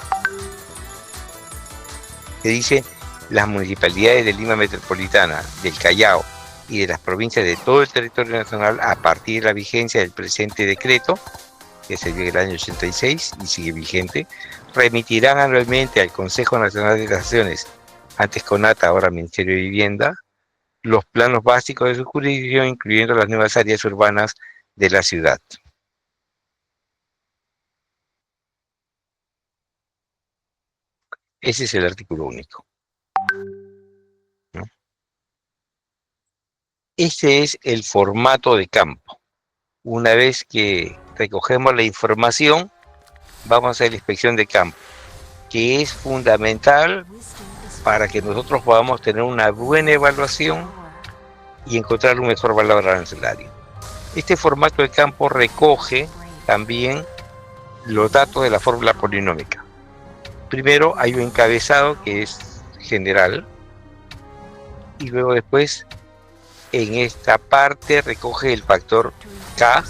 que dice: las municipalidades de Lima Metropolitana, del Callao y de las provincias de todo el territorio nacional, a partir de la vigencia del presente decreto, que se dio en el año 86 y sigue vigente, remitirán anualmente al Consejo Nacional de Naciones, antes CONATA, ahora Ministerio de Vivienda, los planos básicos de su jurisdicción, incluyendo las nuevas áreas urbanas de la ciudad. Ese es el artículo único, ¿no? Ese es el formato de campo. Una vez que recogemos la información, vamos a hacer la inspección de campo, que es fundamental para que nosotros podamos tener una buena evaluación y encontrar un mejor valor arancelario. Este formato de campo recoge también los datos de la fórmula polinómica. Primero hay un encabezado que es general y luego después en esta parte recoge el factor K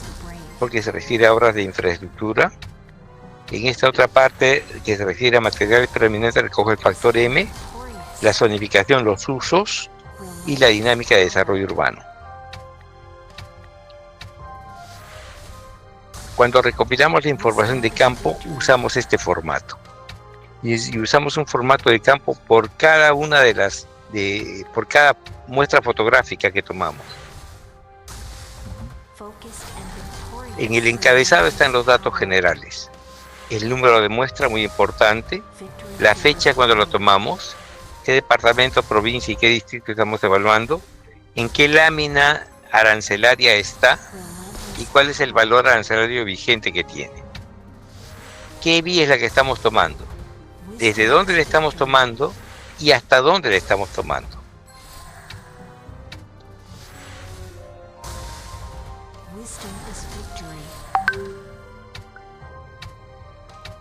porque se refiere a obras de infraestructura. En esta otra parte que se refiere a materiales predominantes recoge el factor M, la zonificación, los usos y la dinámica de desarrollo urbano. Cuando recopilamos la información de campo usamos este formato. Y usamos un formato de campo por cada una por cada muestra fotográfica que tomamos. En el encabezado están los datos generales, el número de muestra, muy importante, la fecha cuando lo tomamos, qué departamento, provincia y qué distrito estamos evaluando, en qué lámina arancelaria está y cuál es el valor arancelario vigente que tiene. ¿Qué vía es la que estamos tomando? Desde dónde le estamos tomando y hasta dónde le estamos tomando.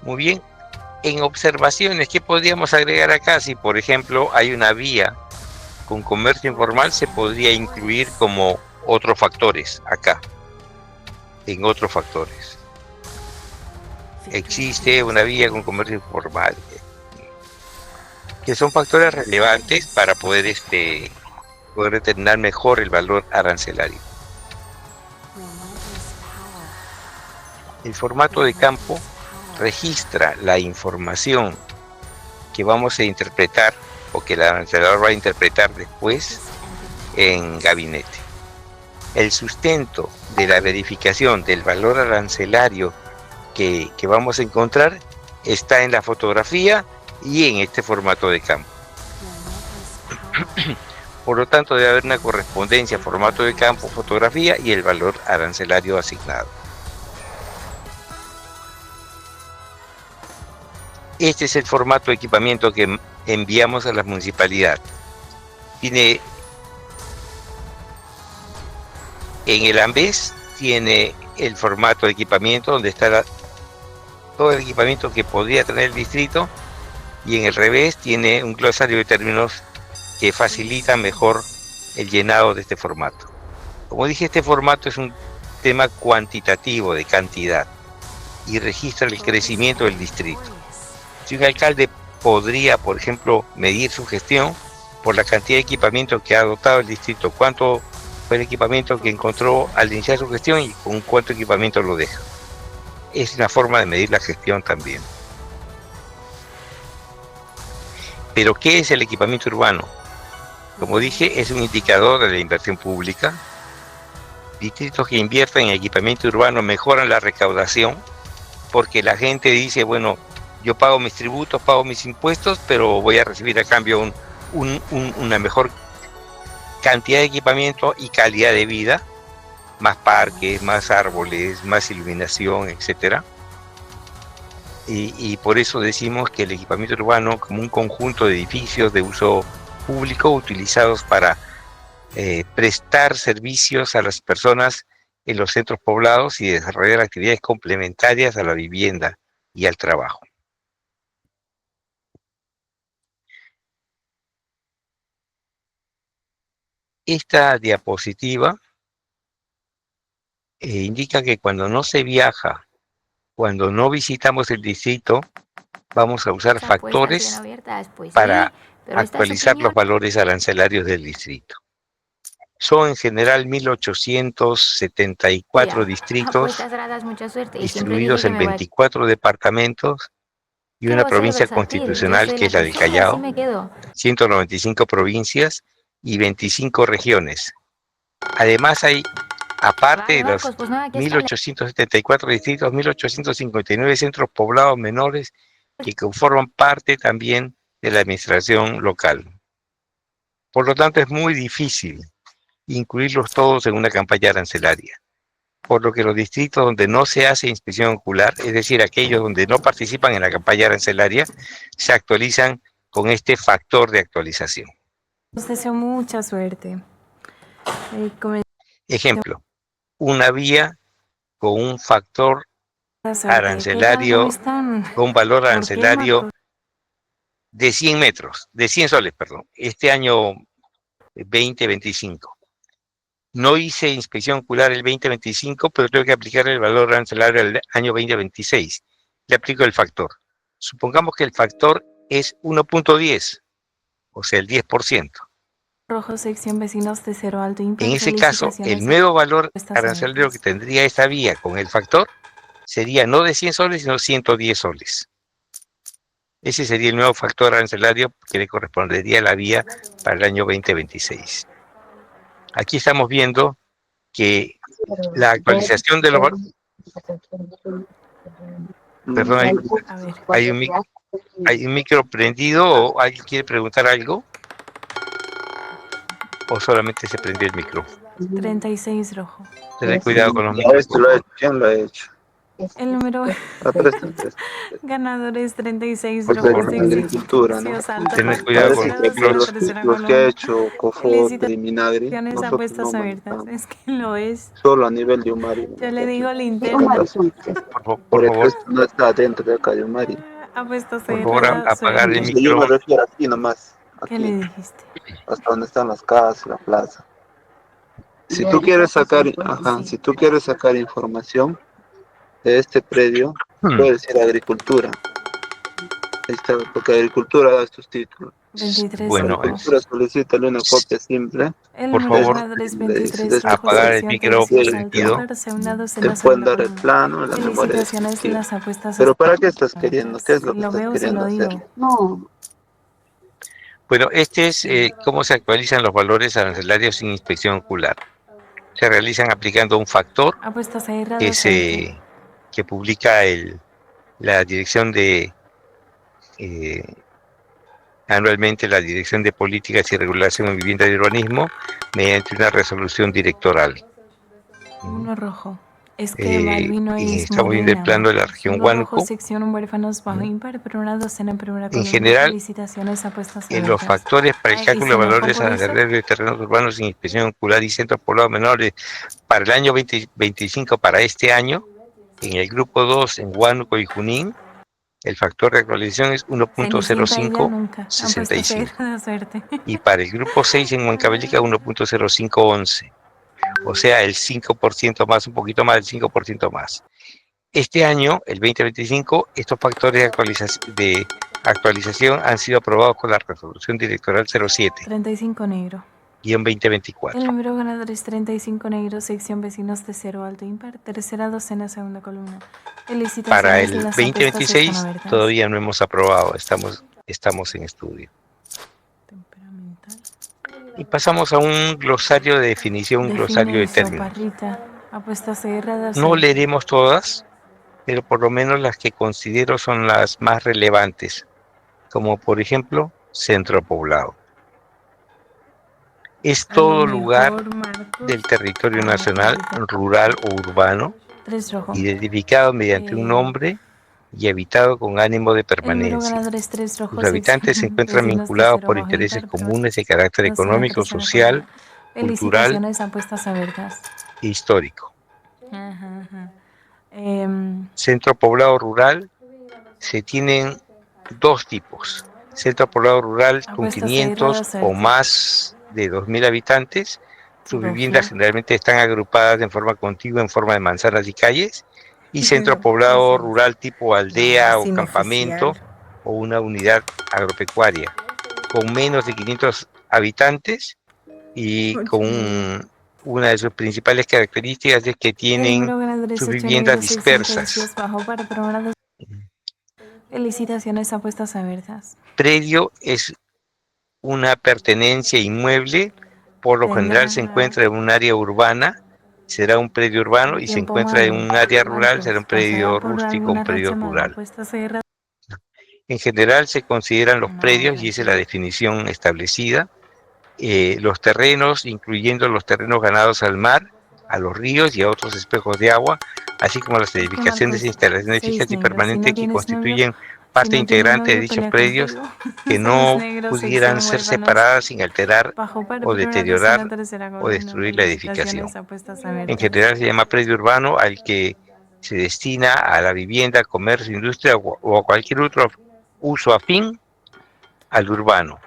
Muy bien. En observaciones, ¿qué podríamos agregar acá? Si, por ejemplo, hay una vía con comercio informal, se podría incluir como otros factores acá, en otros factores. Existe una vía con comercio informal, que son factores relevantes para poder determinar mejor el valor arancelario. El formato de campo registra la información que vamos a interpretar o que el arancelador va a interpretar después en gabinete. El sustento de la verificación del valor arancelario que vamos a encontrar está en la fotografía y en este formato de campo. Por lo tanto, debe haber una correspondencia formato de campo, fotografía y el valor arancelario asignado. Este es el formato de equipamiento que enviamos a la municipalidad. Tiene en el ANVES tiene el formato de equipamiento donde está todo el equipamiento que podría tener el distrito, y en el revés tiene un glosario de términos que facilita mejor el llenado de este formato. Como dije, este formato es un sistema cuantitativo de cantidad y registra el crecimiento del distrito. Si un alcalde podría, por ejemplo, medir su gestión por la cantidad de equipamiento que ha dotado el distrito, cuánto fue el equipamiento que encontró al iniciar su gestión y con cuánto equipamiento lo deja. Es una forma de medir la gestión también. Pero, ¿qué es el equipamiento urbano? Como dije, es un indicador de la inversión pública. Distritos que invierten en equipamiento urbano mejoran la recaudación, porque la gente dice, bueno, yo pago mis tributos, pago mis impuestos, pero voy a recibir a cambio una mejor cantidad de equipamiento y calidad de vida, más parques, más árboles, más iluminación, etcétera. Y por eso decimos que el equipamiento urbano, como un conjunto de edificios de uso público utilizados para prestar servicios a las personas en los centros poblados y desarrollar actividades complementarias a la vivienda y al trabajo. Esta diapositiva indica que cuando no se viaja, cuando no visitamos el distrito, vamos a usar factores para actualizar los valores arancelarios del distrito. Son en general 1874 distritos distribuidos en 24 departamentos y una provincia constitucional, que es la del Callao, 195 provincias y 25 regiones. Además hay, aparte de los 1874 distritos, 1859 centros poblados menores que conforman parte también de la administración local. Por lo tanto, es muy difícil incluirlos todos en una campaña arancelaria, por lo que los distritos donde no se hace inspección ocular, es decir, aquellos donde no participan en la campaña arancelaria, se actualizan con este factor de actualización. Nos deseo mucha suerte. Ejemplo, una vía con un factor arancelario, con un valor arancelario de 100 metros, de 100 soles, perdón, este año 2025. No hice inspección ocular el 2025, pero tengo que aplicar el valor arancelario al año 2026. Le aplico el factor. Supongamos que el factor es 1.10, o sea, el 10%. Rojo, sección vecinos de Cerro Alto. En ese caso, el nuevo valor arancelario que tendría esta vía con el factor sería no de 100 soles, sino 110 soles. Ese sería el nuevo factor arancelario que le correspondería a la vía para el año 2026. Aquí estamos viendo que la actualización de los... Perdón, hay un micro prendido, o alguien quiere preguntar algo, o solamente se prendió el micro. 36 rojo. Tener cuidado con los micros. ¿Quién lo ha hecho? El número ganador es 36 rojo. Agricultura, ¿no? Tener cuidado con los micros. Los que ha hecho COFOD y Minagri. Apuestas abiertas, es que lo es. Solo a nivel de Umari. Yo le digo linterna. Por favor, no está dentro de acá de Umari. Apuestas abiertas. Por favor, apagar el micro. Yo me refiero aquí nomás. ¿Qué le dijiste? Hasta donde están las casas, la plaza. Si tú quieres sacar, si tú quieres sacar información de este predio, puedes ir a agricultura. Ahí está, porque agricultura da estos títulos. 23 bueno, agricultura, solicítale una copia simple. Por favor, apagar el micro. Te pueden dar el plano, la memoria. Pero ¿para qué estás queriendo? ¿Qué es lo que estás queriendo hacer? No. Bueno, este es cómo se actualizan los valores arancelarios sin inspección ocular. Se realizan aplicando un factor que publica la dirección de anualmente la Dirección de Políticas y Regulación en Vivienda y Urbanismo mediante una resolución directoral. Uno rojo. Es que Malvino es estamos viendo el plano de la región Huánuco. En general, en los factores para el cálculo de valores arancelarios de terrenos urbanos sin inspección ocular y centros poblados menores para el año 2025, para este año, en el grupo 2, en Huánuco y Junín, el factor de actualización es 1.0565. Y para el grupo 6, en Huancavelica, 1.0511. o sea, el 5% más, un poquito más del 5% más. Este año, el 2025, estos factores de actualización han sido aprobados con la Resolución Directoral 07, 35 negro. guión 2024. El número ganador es 35 negro, sección vecinos de 0 alto impar, tercera docena, segunda columna. Felicitaciones. Para el las apuestas 2026 están abiertas. todavía no hemos aprobado, estamos en estudio. Temperamental. Y pasamos a un glosario de definición, un glosario de términos. Parrita. Apuestas cerradas. No leeremos todas, pero por lo menos las que considero son las más relevantes, como por ejemplo, centro poblado. Es todo lugar del territorio nacional, rural o urbano, identificado mediante un nombre y habitado con ánimo de permanencia. Sus habitantes se encuentran vinculados por intereses comunes de carácter económico, social, cultural e histórico. Centro poblado rural se tienen dos tipos. Centro poblado rural con 500 o más de 2.000 habitantes. Sus viviendas generalmente están agrupadas en forma contigua, en forma de manzanas y calles. Y centro poblado rural tipo aldea o campamento o una unidad agropecuaria con menos de 500 habitantes y con una de sus principales características es que tienen sus viviendas dispersas. Felicitaciones, apuestas abiertas. Predio es una pertenencia inmueble, por lo general se encuentra en un área urbana, será un predio urbano, y se encuentra en un área rural, será un predio rústico, un predio rural. En general se consideran los predios, y esa es la definición establecida, los terrenos, incluyendo los terrenos ganados al mar, a los ríos y a otros espejos de agua, así como las edificaciones e instalaciones fijas y permanentes que constituyen parte integrante de dichos predios que no pudieran ser separadas sin alterar o deteriorar o destruir la edificación. En general se llama predio urbano al que se destina a la vivienda, comercio, industria o a cualquier otro uso afín al urbano.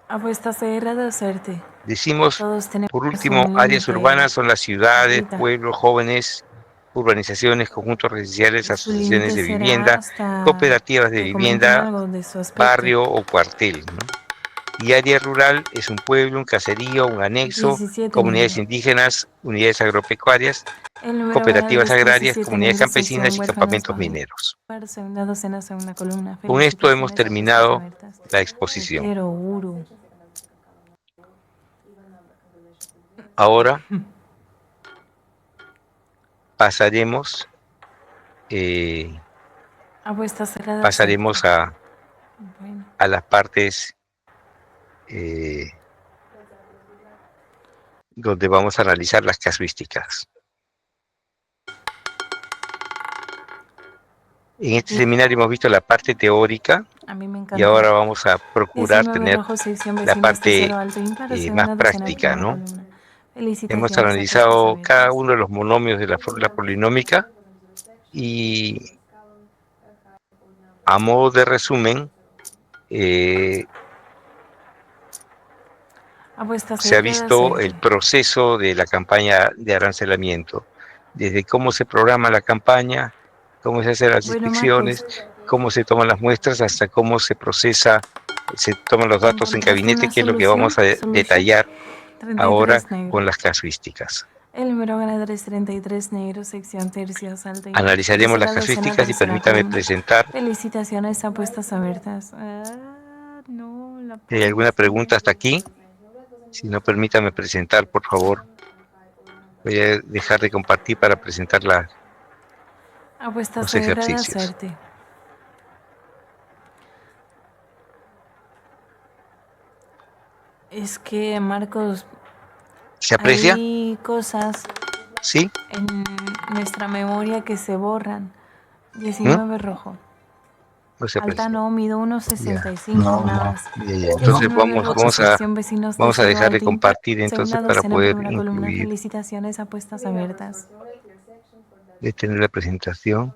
Apuestas cerrada o suerte. Decimos, por último, áreas urbanas son las ciudades, pueblos, jóvenes, urbanizaciones, conjuntos residenciales, asociaciones de vivienda, cooperativas de vivienda, barrio o cuartel, ¿no? Y área rural es un pueblo, un caserío, un anexo, comunidades indígenas, unidades agropecuarias, cooperativas agrarias, comunidades campesinas y campamentos mineros. Con esto hemos terminado la exposición. Ahora pasaremos a las partes donde vamos a analizar las casuísticas. En este seminario hemos visto la parte teórica y ahora vamos a procurar tener la parte más práctica, ¿no? Hemos analizado cada uno de los monomios de la fórmula polinómica y a modo de resumen se ha visto el proceso de la campaña de arancelamiento, desde cómo se programa la campaña, cómo se hacen las inspecciones, cómo se toman las muestras, hasta cómo se procesa, se toman los datos en gabinete, que es lo que vamos a detallar ahora con las casuísticas. El número ganador es 33 negro, sección tercios alta. Analizaremos las casuísticas y permítame presentar. Felicitaciones, apuestas abiertas. ¿Hay alguna pregunta hasta aquí? Si no, permítame presentar, por favor. Voy a dejar de compartir para presentar los ejercicios. Es que, Marcos, ¿se aprecia? Hay cosas en nuestra memoria que se borran. 19 rojo. No se aprecia. Alta no, mido 1,65 nada más. Entonces vamos a dejar de compartir entonces para poder incluir. Felicitaciones, apuestas abiertas. Detener la presentación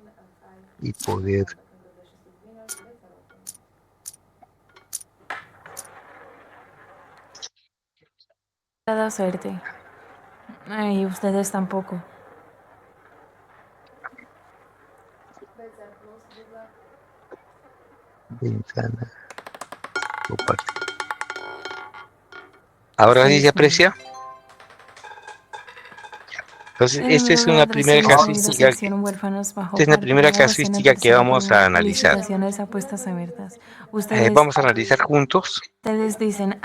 y poder. Suerte. Y ustedes tampoco. Ventana. Ahora sí se aprecia. Entonces, esta es una primera casuística. Esta es la primera casuística que vamos a analizar. Vamos a analizar juntos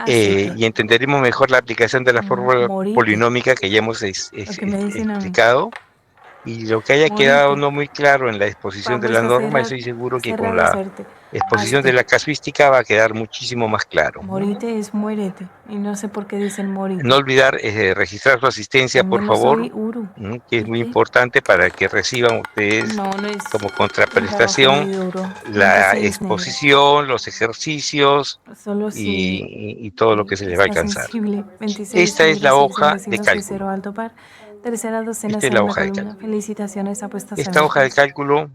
y entenderemos mejor la aplicación de la fórmula polinómica que ya hemos explicado. Y lo que haya quedado no muy claro en la exposición de la norma, estoy seguro que con la exposición de la casuística va a quedar muchísimo más claro. Morite es muérete, y no sé por qué dicen morite. No olvidar registrar su asistencia, por favor, que es muy importante para que reciban ustedes como contraprestación la exposición, los ejercicios y todo lo que se les va a alcanzar. Esta es la hoja de cálculo. Esta es la hoja de cálculo. Felicitaciones, apuestas. Esta hoja de cálculo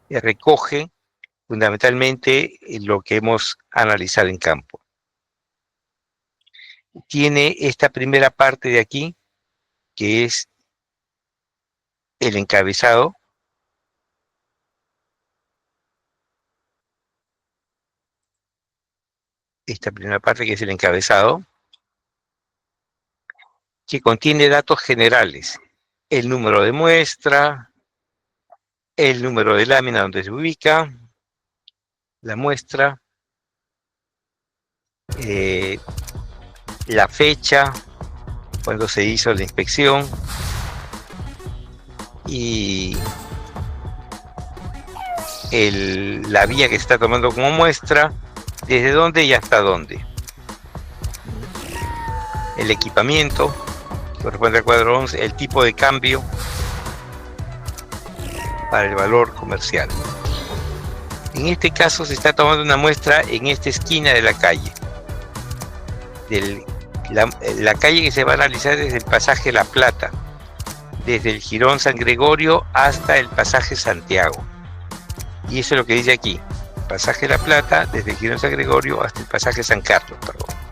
recoge fundamentalmente lo que hemos analizado en campo. Tiene esta primera parte de aquí, que es el encabezado. Esta primera parte que es el encabezado, que contiene datos generales, el número de muestra, el número de lámina donde se ubica la muestra, la fecha, cuando se hizo la inspección y la vía que se está tomando como muestra, desde dónde y hasta dónde. El equipamiento, corresponde al cuadro 11, el tipo de cambio para el valor comercial. En este caso se está tomando una muestra en esta esquina de la calle. La calle que se va a analizar es el pasaje La Plata, desde el Jirón San Gregorio hasta el pasaje Santiago. Y eso es lo que dice aquí, pasaje La Plata, desde el Jirón San Gregorio hasta el pasaje San Carlos,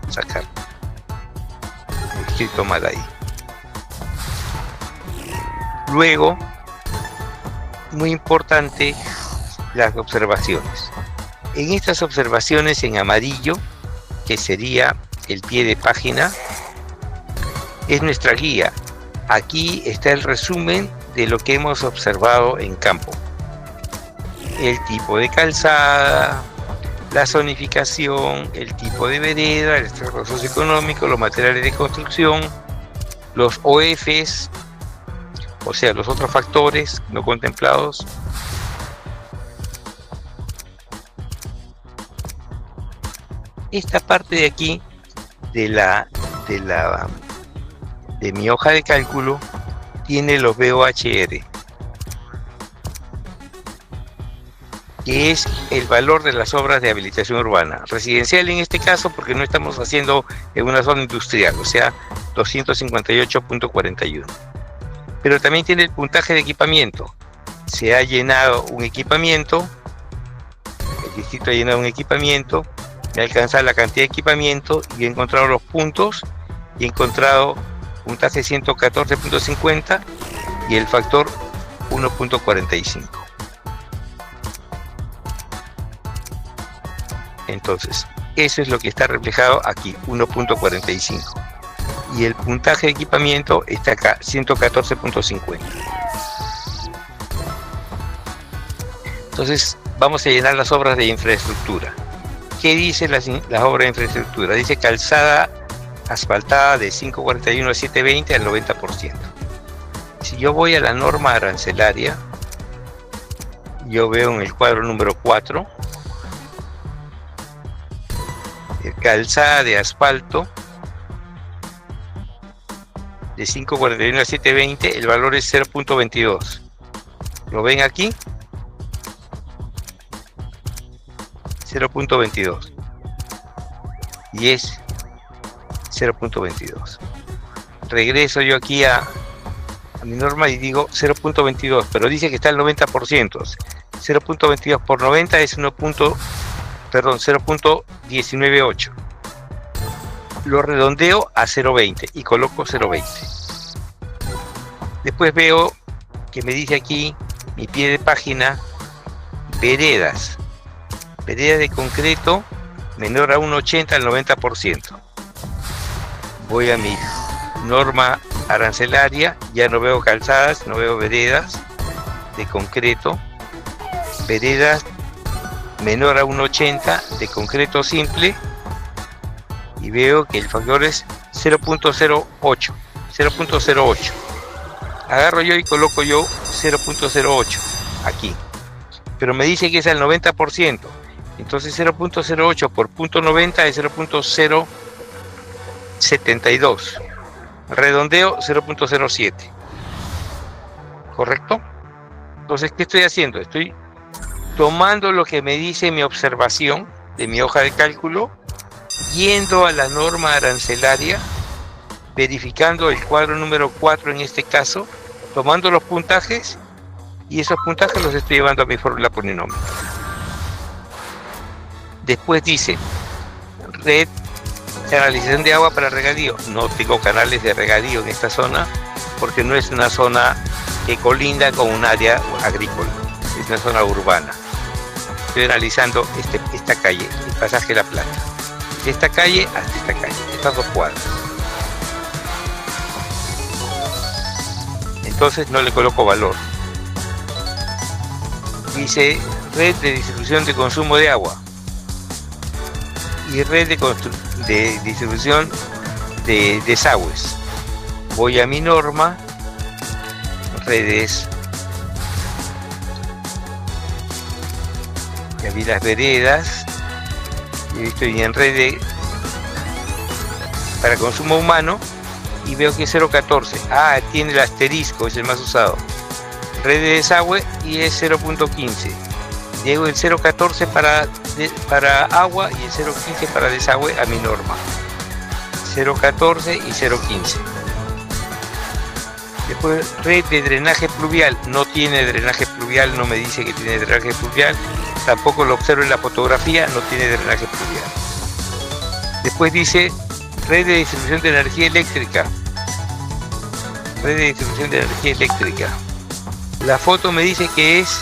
San Carlos. Escrito mal ahí. Luego, muy importante, las observaciones. En estas observaciones en amarillo, que sería el pie de página, es nuestra guía. Aquí está el resumen de lo que hemos observado en campo. El tipo de calzada, la zonificación, el tipo de vereda, el estrato socioeconómico, los materiales de construcción, los OFs, o sea, los otros factores no contemplados, esta parte de aquí de mi hoja de cálculo tiene los BOHR, que es el valor de las obras de habilitación urbana, residencial en este caso porque no estamos haciendo en una zona industrial, o sea, 258.41. Pero también tiene el puntaje de equipamiento. Se ha llenado un equipamiento, el distrito ha llenado un equipamiento, me ha alcanzado la cantidad de equipamiento y he encontrado los puntos y he encontrado puntaje 114.50 y el factor 1.45. Entonces, eso es lo que está reflejado aquí, 1.45. Y el puntaje de equipamiento está acá, 114.50. Entonces, vamos a llenar las obras de infraestructura. ¿Qué dice las obras de infraestructura? Dice calzada asfaltada de 541 a 720 al 90%. Si yo voy a la norma arancelaria, yo veo en el cuadro número 4, calzada de asfalto de 541 a 720, el valor es 0.22. ¿Lo ven aquí? 0.22. Y es 0.22. Regreso yo aquí a mi norma y digo 0.22, pero dice que está el 90%. 0.22 por 90 es 0.198. lo redondeo a 0.20 y coloco 0.20. Después veo que me dice aquí, mi pie de página, veredas. Veredas de concreto menor a 1,80 al 90%. Voy a mi norma arancelaria, ya no veo calzadas, no veo veredas de concreto. Veredas menor a 1,80 de concreto simple, y veo que el factor es 0.08. Agarro yo y coloco yo 0.08 aquí, pero me dice que es al 90%, entonces 0.08 por 0.90 es 0.072, redondeo 0.07, ¿correcto? Entonces, ¿qué estoy haciendo? Estoy tomando lo que me dice mi observación de mi hoja de cálculo, yendo a la norma arancelaria, verificando el cuadro número 4 en este caso, tomando los puntajes, y esos puntajes los estoy llevando a mi fórmula polinómica. Después dice, red, canalización de agua para regadío. No tengo canales de regadío en esta zona, porque no es una zona que colinda con un área agrícola, es una zona urbana. Estoy analizando esta calle, el pasaje de La Plata, de esta calle hasta esta calle, estas 2 cuadras. Entonces no le coloco valor. Dice red de distribución de consumo de agua y red de distribución de desagües. Voy a mi norma, redes, ya vi las veredas, y estoy en red para consumo humano, y veo que es 0.14. Ah, tiene el asterisco, es el más usado. Red de desagüe y es 0.15. Llego el 0.14 para agua y el 0.15 para desagüe a mi norma. 0.14 y 0.15. Después, red de drenaje pluvial. No tiene drenaje pluvial, no me dice que tiene drenaje pluvial. Tampoco lo observo en la fotografía, no tiene drenaje pluvial. Después dice red de distribución de energía eléctrica. Red de distribución de energía eléctrica. La foto me dice que es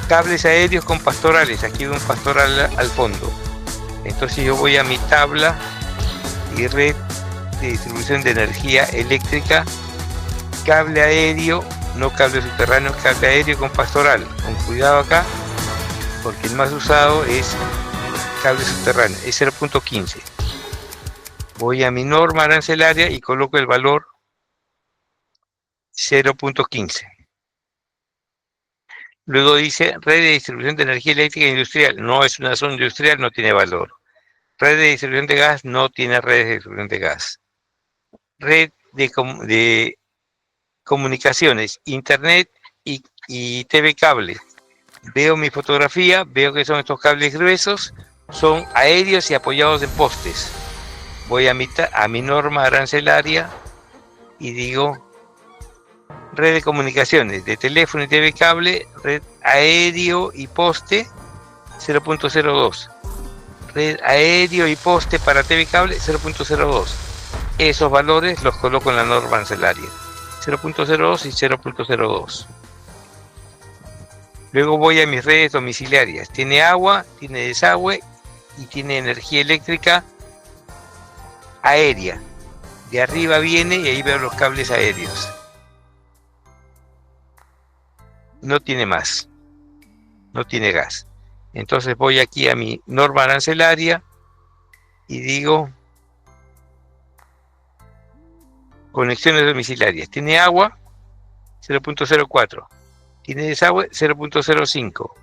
cables aéreos con pastorales. Aquí veo un pastoral al fondo. Entonces yo voy a mi tabla y red de distribución de energía eléctrica, cable aéreo, no cable subterráneo, cable aéreo con pastoral. Con cuidado acá, porque el más usado es cable subterráneo, es 0.15. Voy a mi norma arancelaria y coloco el valor 0.15. Luego dice red de distribución de energía eléctrica industrial. No es una zona industrial, no tiene valor. Red de distribución de gas, no tiene redes de distribución de gas. Red de comunicaciones, internet y TV cable. Veo mi fotografía, veo que son estos cables gruesos, son aéreos y apoyados en postes. Voy a mi norma arancelaria y digo red de comunicaciones, de teléfono y TV cable, red aéreo y poste 0.02. Red aéreo y poste para TV cable 0.02. Esos valores los coloco en la norma arancelaria, 0.02 y 0.02. Luego voy a mis redes domiciliarias. Tiene agua, tiene desagüe y tiene energía eléctrica aérea. De arriba viene y ahí veo los cables aéreos. No tiene más. No tiene gas. Entonces voy aquí a mi norma arancelaria y digo conexiones domiciliarias. Tiene agua 0.04. Tiene desagüe 0.05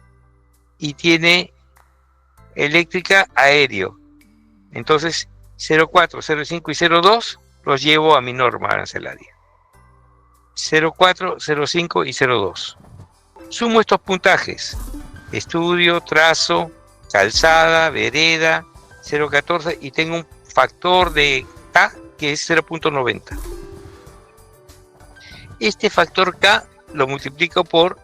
y tiene eléctrica aéreo. Entonces 0.4, 0.5 y 0.2 los llevo a mi norma arancelaria. 0.4, 0.5 y 0.2. Sumo estos puntajes: estudio, trazo, calzada, vereda, 0.14, y tengo un factor de K que es 0.90. Este factor K lo multiplico por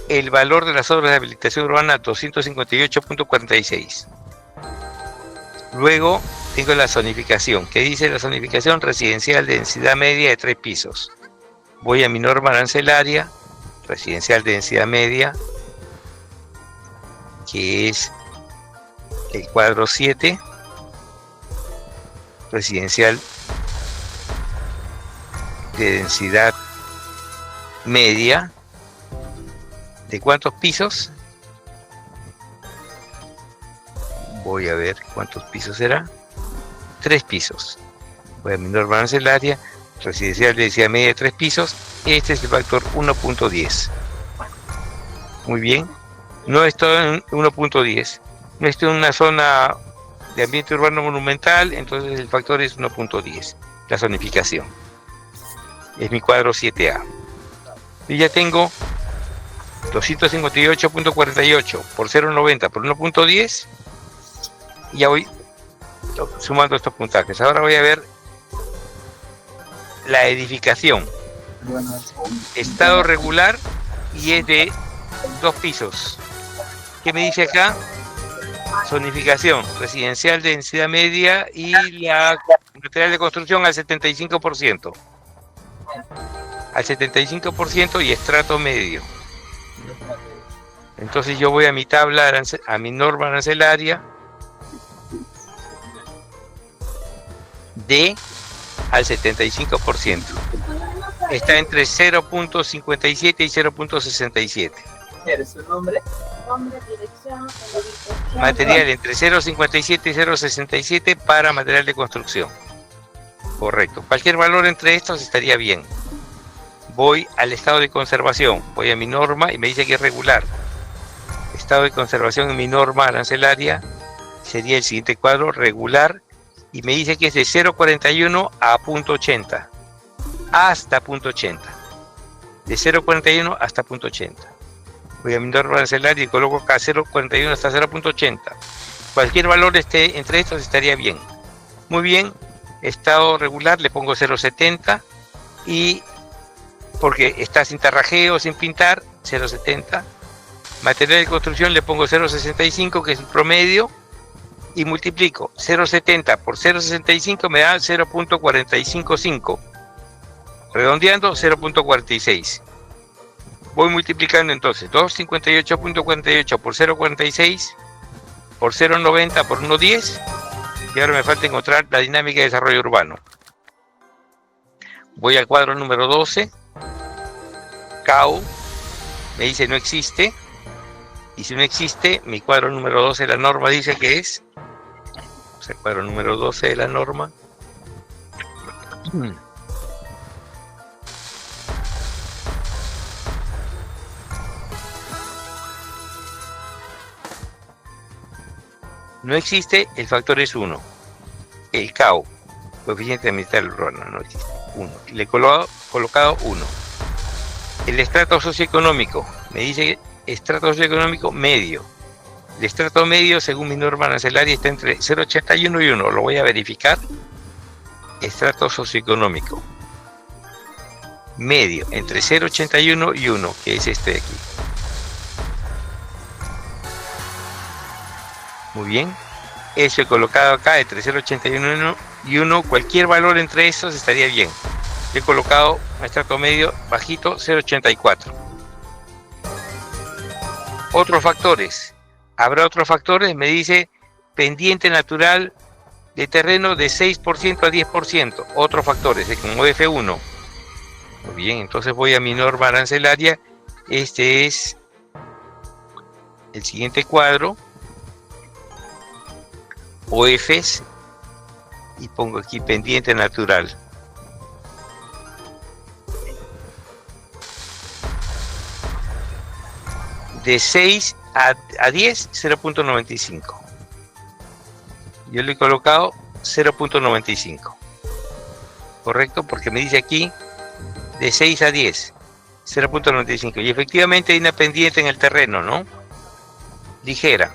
el valor de las obras de habilitación urbana 258.46. Luego tengo la zonificación. ¿Qué dice la zonificación? Residencial de densidad media de 3 pisos. Voy a mi norma arancelaria, residencial de densidad media, que es el cuadro 7, residencial de densidad media, ¿de cuántos pisos? Voy a ver cuántos pisos será. 3 pisos. Voy a mi norma arancelaria, residencial de densidad media de 3 pisos. Este es el factor 1.10. Muy bien. No estoy en 1.10. No estoy en una zona de ambiente urbano monumental, entonces el factor es 1.10. La zonificación. Es mi cuadro 7A. Y ya tengo 258.48 por 0.90 por 1.10. Y ya voy sumando estos puntajes. Ahora voy a ver la edificación. Estado regular y es de 2 pisos. ¿Qué me dice acá? Zonificación, residencial de densidad media y la material de construcción al 75%. Al 75% y estrato medio. Entonces yo voy a mi tabla, a mi norma arancelaria, de al 75%. Está entre 0.57 y 0.67. ¿Su nombre? Material entre 0.57 y 0.67 para material de construcción. Correcto. Cualquier valor entre estos estaría bien. Voy al estado de conservación. Voy a mi norma y me dice que es regular. Estado de conservación en mi norma arancelaria sería el siguiente cuadro, regular, y me dice que es de 0.41 a 0.80. Hasta 0.80. De 0.41 hasta 0.80. Voy a mi norma arancelaria y coloco acá 0.41 hasta 0.80. Cualquier valor esté entre estos estaría bien. Muy bien. Estado regular le pongo 0.70 y porque está sin tarrajeo, sin pintar, 0.70. Material de construcción le pongo 0.65, que es el promedio, y multiplico 0.70 por 0.65 me da 0.455. Redondeando, 0.46. Voy multiplicando entonces 258.48 por 0.46 por 0.90 por 1.10 y ahora me falta encontrar la dinámica de desarrollo urbano. Voy al cuadro número 12, CAU, me dice no existe, y si no existe, mi cuadro número 12 de la norma dice que es, o sea, el cuadro número 12 de la norma, no existe, el factor es 1. El CAU, coeficiente ambiental urbano, no existe. 1. Le he colocado 1. El estrato socioeconómico, me dice estrato socioeconómico medio. El estrato medio, según mi norma arancelaria, está entre 0.81 y 1. Lo voy a verificar. Estrato socioeconómico medio, entre 0.81 y 1, que es este de aquí. Muy bien, eso he colocado acá entre 0.81 y 1, cualquier valor entre estos estaría bien. He colocado un estrato medio bajito, 0.84. Otros factores, habrá otros factores, me dice pendiente natural de terreno de 6% a 10%, otros factores, como F1. Muy bien, entonces voy a mi norma arancelaria, este es el siguiente cuadro, OFs, y pongo aquí pendiente natural. De 6 a 10, 0.95. Yo le he colocado 0.95. ¿Correcto? Porque me dice aquí de 6 a 10, 0.95. Y efectivamente hay una pendiente en el terreno, ¿no? Ligera,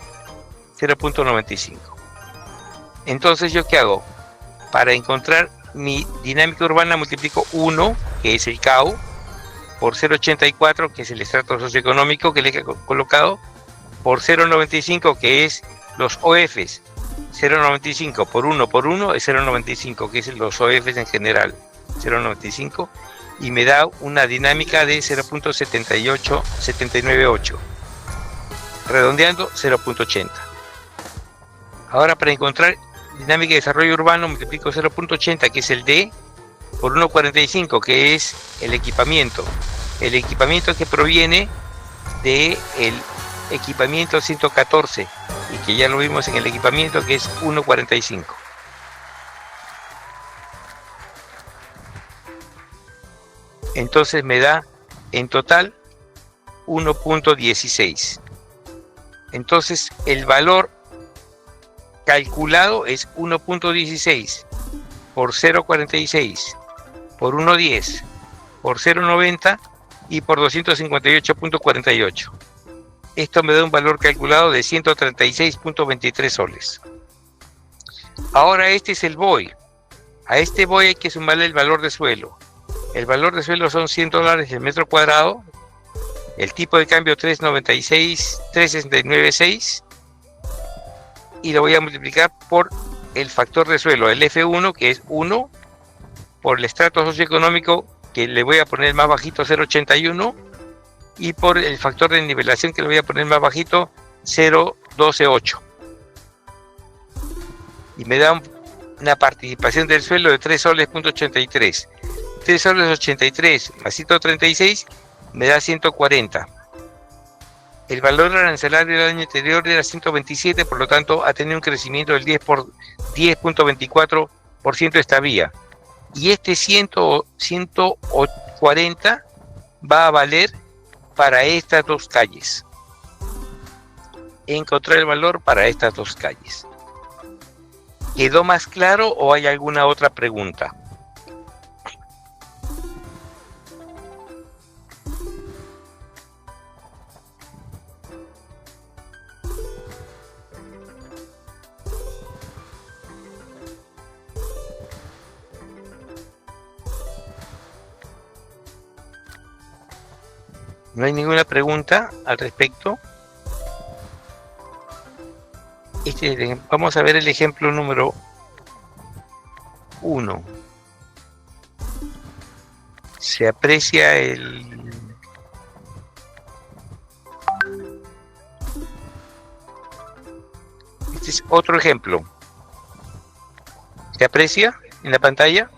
0.95. Entonces, ¿yo qué hago? Para encontrar mi dinámica urbana multiplico 1, que es el CAU, por 0.84, que es el estrato socioeconómico que le he colocado, por 0.95, que es los OFs, 0,95 por 1 es 0,95, que es los OFs en general, 0,95, y me da una dinámica de 0.798, redondeando 0.80. Ahora, para encontrar dinámica de desarrollo urbano, multiplico 0.80, que es el D, por 1,45, que es el equipamiento. El equipamiento que proviene del equipamiento 114, y que ya lo vimos en el equipamiento, que es 1,45. Entonces me da en total 1.16. Entonces el valor calculado es 1.16 por 0.46 por 1.10 por 0.90 y por 258.48. Esto me da un valor calculado de 136.23 soles. Ahora este es el BOI. A este BOI hay que sumarle el valor de suelo. El valor de suelo son $100 el metro cuadrado. El tipo de cambio 3.69.6. Y lo voy a multiplicar por el factor de suelo, el F1, que es 1, por el estrato socioeconómico, que le voy a poner más bajito, 0.81, y por el factor de nivelación, que le voy a poner más bajito, 0.128. Y me da una participación del suelo de 3 soles.83. 3 soles 83 más 136 me da 140. El valor arancelario del año anterior era 127, por lo tanto ha tenido un crecimiento del 10.24% esta vía. Y este 140 va a valer para estas dos calles. Encontrar el valor para estas dos calles. ¿Quedó más claro o hay alguna otra pregunta? ¿No hay ninguna pregunta al respecto? Vamos a ver el ejemplo número 1. Se aprecia el... Este es otro ejemplo. ¿Se aprecia en la pantalla?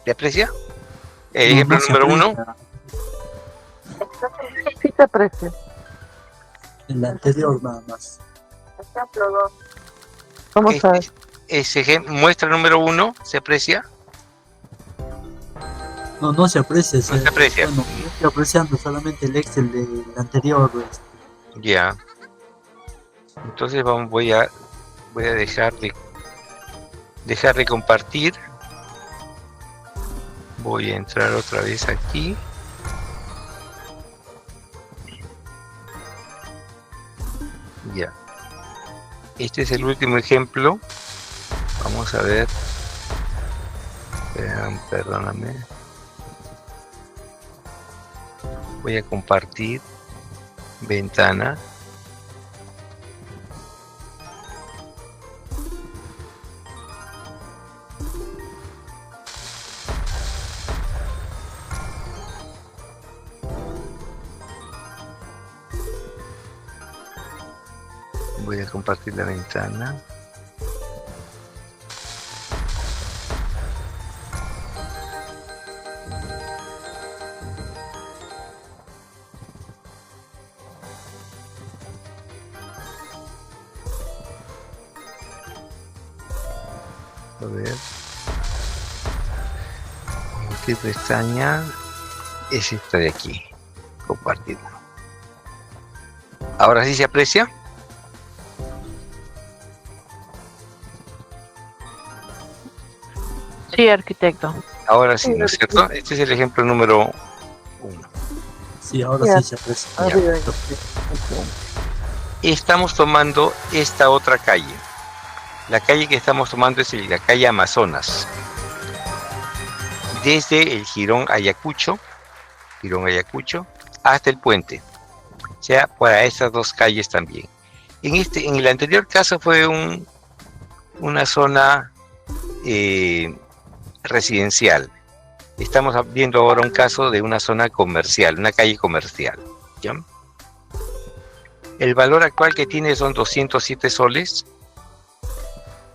¿Se aprecia? El ejemplo número 1. Sí se aprecia. El anterior nada más. Ejemplo 2. Vamos a ver. Muestra número 1, ¿se aprecia? No, no se aprecia. No se aprecia. Bueno, yo estoy apreciando solamente el Excel del anterior. Ya. Entonces voy a dejar de compartir. Voy a entrar otra vez aquí. Ya. Este es el último ejemplo. Vamos a ver. Perdóname. Voy a compartir ventana. Voy a compartir la ventana. A ver. Compartir pestaña. Es esta de aquí. Compartir. Ahora sí se aprecia. Sí, arquitecto. Ahora sí, ¿no es cierto? Este es el ejemplo número 1. Sí, ahora sí se aprecia. Estamos tomando esta otra calle. La calle que estamos tomando es la calle Amazonas. Desde el Jirón Ayacucho, hasta el puente, o sea, para estas dos calles también. En el anterior caso fue una zona residencial. Estamos viendo ahora un caso de una zona comercial, una calle comercial, ¿ya? El valor actual que tiene son 207 soles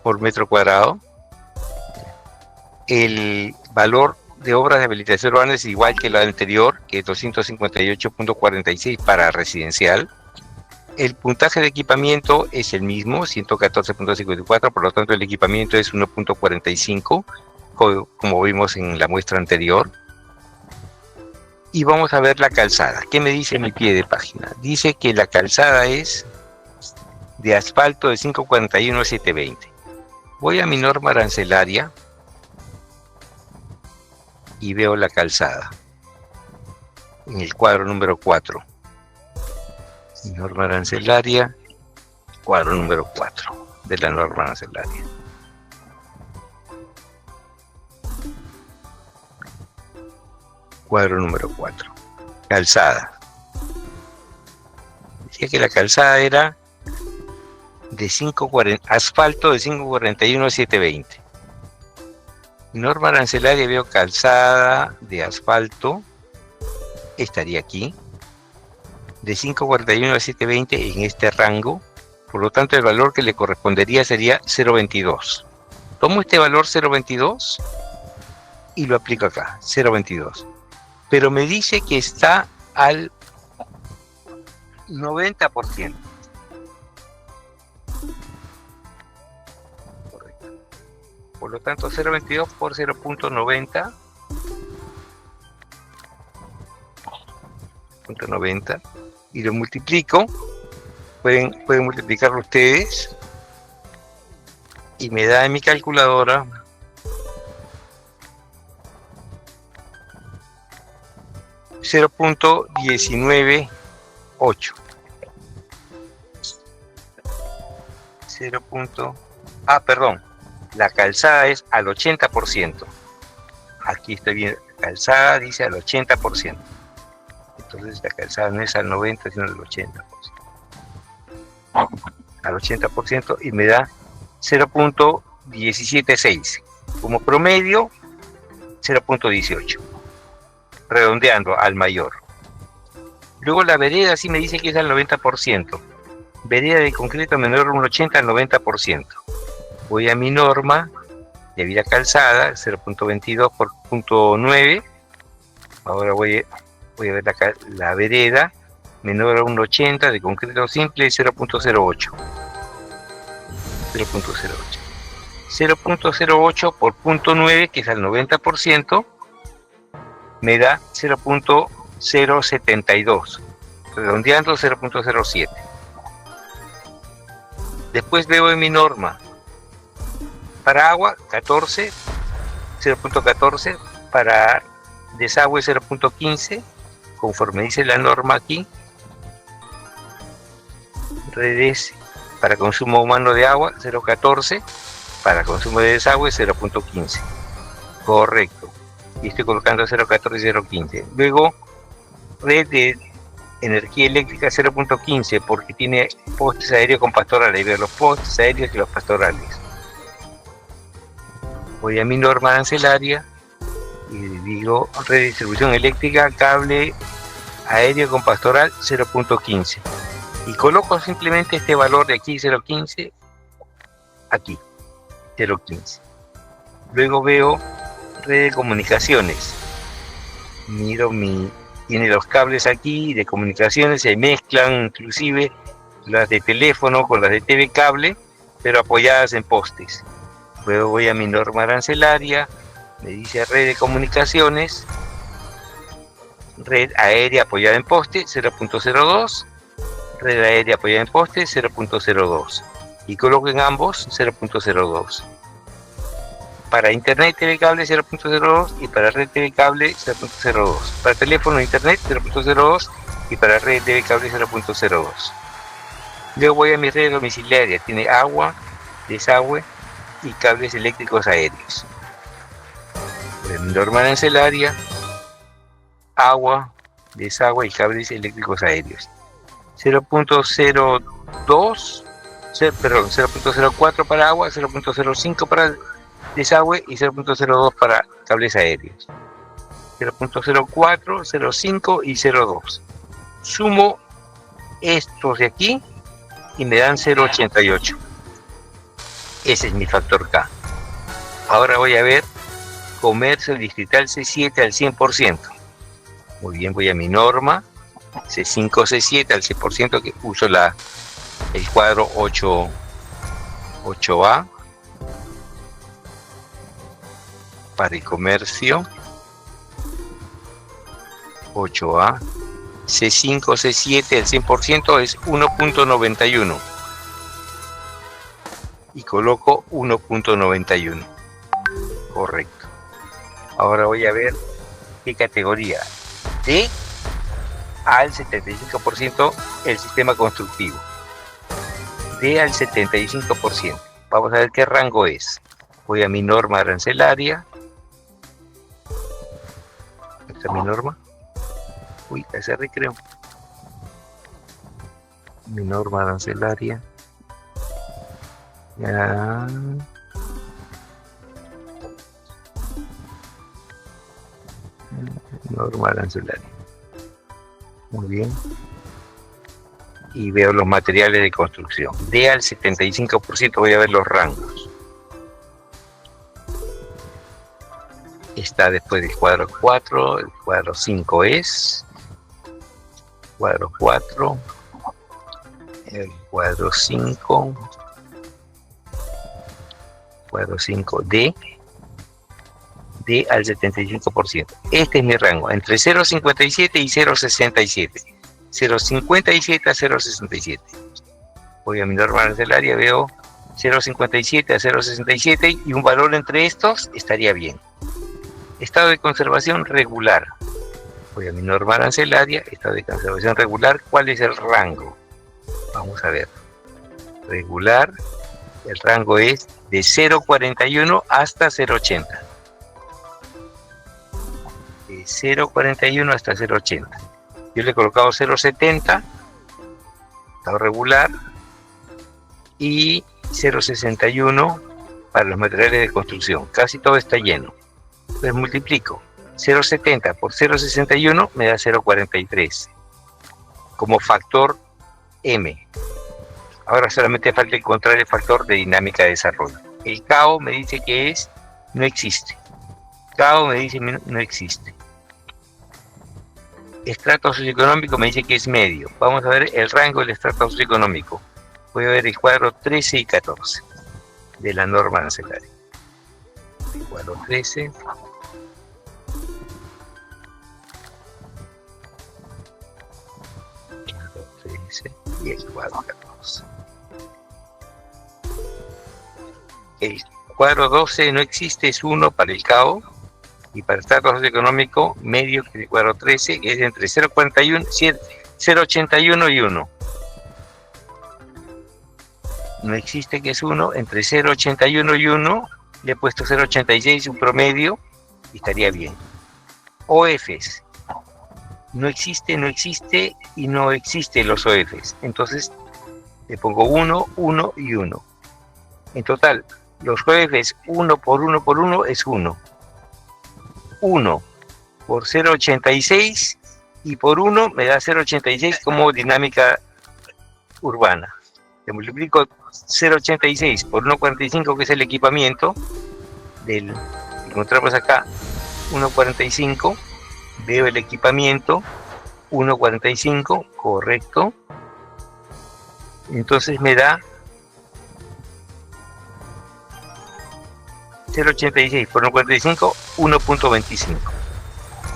por metro cuadrado. El valor de obras de habilitación urbana es igual que la anterior, que es 258.46 para residencial. El puntaje de equipamiento es el mismo, 114.54, por lo tanto el equipamiento es 1.45, como vimos en la muestra anterior. Y vamos a ver la calzada. ¿Qué me dice mi pie de página? Dice que la calzada es de asfalto de 541 a 720. Voy a mi norma arancelaria y veo la calzada en el cuadro número 4. Norma arancelaria, cuadro número 4 de la norma arancelaria. Cuadro número 4. Calzada. Decía que la calzada era de 540, asfalto de 541 a 720. Norma arancelaria, veo calzada de asfalto, estaría aquí, de 541 a 720 en este rango, por lo tanto el valor que le correspondería sería 0.22. Tomo este valor 0.22 y lo aplico acá, 0.22. Pero me dice que está al 90%. Correcto. Por lo tanto, 0.22 por 0.90. 0.90 y lo multiplico. Pueden multiplicarlo ustedes. Y me da en mi calculadora 0.198. Perdón, la calzada es al 80%. Aquí estoy viendo, la calzada dice al 80%. Entonces la calzada no es al 90%, sino al 80%. Al 80% y me da 0.176. Como promedio, 0.18. Redondeando al mayor. Luego la vereda sí me dice que es al 90%. Vereda de concreto menor a un 80 al 90%. Voy a mi norma de vida calzada, 0.22 por 0.9. Ahora voy a ver la vereda menor a un 80 de concreto simple, 0.08. 0.08. 0.08 por 0.9, que es al 90%. Me da 0.072, redondeando 0.07. Después veo en mi norma, para agua 14, 0.14, para desagüe 0.15, conforme dice la norma aquí. Redes para consumo humano de agua 0.14, para consumo de desagüe 0.15. Correcto. Y estoy colocando 0.14 y 0.15. Luego, red de energía eléctrica 0.15, porque tiene postes aéreos con pastorales. Ahí veo los postes aéreos y los pastorales. Voy a mi norma arancelaria y digo red de distribución eléctrica, cable aéreo con pastoral 0.15. Y coloco simplemente este valor de aquí, 0.15, aquí, 0.15. Luego veo red de comunicaciones. Miro tiene los cables aquí de comunicaciones, se mezclan inclusive las de teléfono con las de TV cable, pero apoyadas en postes. Luego voy a mi norma arancelaria, me dice red de comunicaciones, red aérea apoyada en poste 0.02, red aérea apoyada en poste 0.02 y coloco en ambos 0.02. Para internet TV cable 0.02 y para red TV cable 0.02. Para teléfono internet 0.02 y para red TV cable 0.02. Luego voy a mi red domiciliaria, tiene agua, desagüe y cables eléctricos aéreos. Mi norma arancelaria, agua, desagüe y cables eléctricos aéreos. 0.02, perdón, 0.04 para agua, 0.05 para desagüe y 0.02 para cables aéreos. 0.04, 0.5 y 0.2. Sumo estos de aquí y me dan 0.88. Ese es mi factor K. Ahora voy a ver comercio distrital C7 al 100%. Muy bien, voy a mi norma C5, C7 al 100%, que uso el cuadro 8A para el comercio. 8A. C5, C7 al 100% es 1.91. Y coloco 1.91. Correcto. Ahora voy a ver qué categoría. D al 75% el sistema constructivo. D al 75%. Vamos a ver qué rango es. Voy a mi norma arancelaria. ¿Esta es mi norma? Uy, ese recreo. Mi norma arancelaria. Ya. Norma arancelaria. Muy bien. Y veo los materiales de construcción. D al 75% voy a ver los rangos. Está después del cuadro 4, el cuadro 5 es. Cuadro 4. El cuadro 5. Cuadro 5, D. D al 75%. Este es mi rango, entre 0.57 y 0.67. 0.57 a 0.67. Voy a mi norma arancelaria, veo 0.57 a 0.67 y un valor entre estos estaría bien. Estado de conservación regular. Voy a mi norma arancelaria, estado de conservación regular. ¿Cuál es el rango? Vamos a ver. Regular, el rango es de 0.41 hasta 0.80. De 0.41 hasta 0.80. Yo le he colocado 0.70, estado regular, y 0.61 para los materiales de construcción. Casi todo está lleno. Entonces multiplico 0.70 por 0.61 me da 0.43 como factor M. Ahora solamente falta encontrar el factor de dinámica de desarrollo. El KO me dice que es, no existe. KO me dice no existe. Estrato socioeconómico me dice que es medio. Vamos a ver el rango del estrato socioeconómico. Voy a ver el cuadro 13 y 14 de la norma arancelaria. El cuadro 13. Cuadro 13 y el cuadro 14. El cuadro 12 no existe, es 1 para el KO. Y para el estrato socioeconómico medio, que es el cuadro 13, que es entre 0.41, 0.81 y 1. No existe, que es 1, entre 0.81 y 1, le he puesto 0.86, un promedio, y estaría bien. OFs. No existe y no existen los OFs. Entonces le pongo 1, 1 y 1. En total, los OFs 1 por 1 por 1 es 1. 1 por 0.86 y por 1 me da 0.86 como dinámica urbana. Le multiplico 0.86 por 1.45, que es el equipamiento del, encontramos acá 1.45, veo el equipamiento 1.45, correcto. Entonces me da 0.86 por 1.45, 1.25.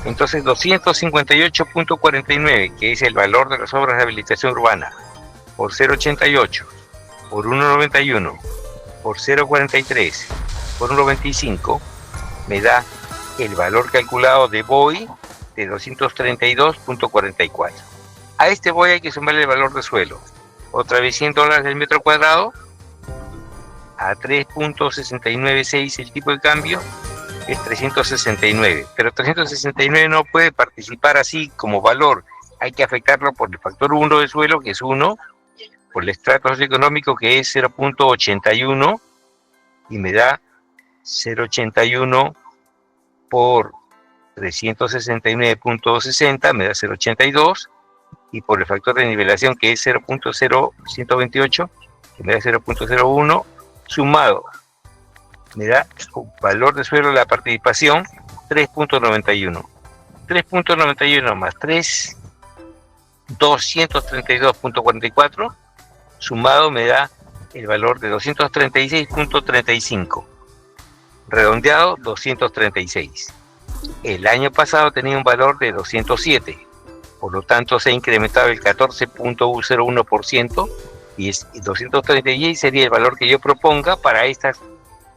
Entonces 258.49, que es el valor de las obras de habilitación urbana, por 0.88, por 1.91, por 0.43, por 1.25, me da el valor calculado de BOI de 232.44. A este BOI hay que sumarle el valor de suelo. Otra vez $100 el metro cuadrado, a 3.696 el tipo de cambio, es 369, pero 369 no puede participar así como valor, hay que afectarlo por el factor 1 del suelo, que es 1, por el estrato socioeconómico, que es 0.81, y me da 0.81 por 369.60, me da 0.82, y por el factor de nivelación, que es 0.0128, que me da 0.01, sumado, me da un valor de suelo de la participación 3.91. 3.91 más 3, 232.44, sumado me da el valor de 236.35. Redondeado, 236. El año pasado tenía un valor de 207. Por lo tanto, se ha incrementado el 14.01%, y 236 sería el valor que yo proponga para estas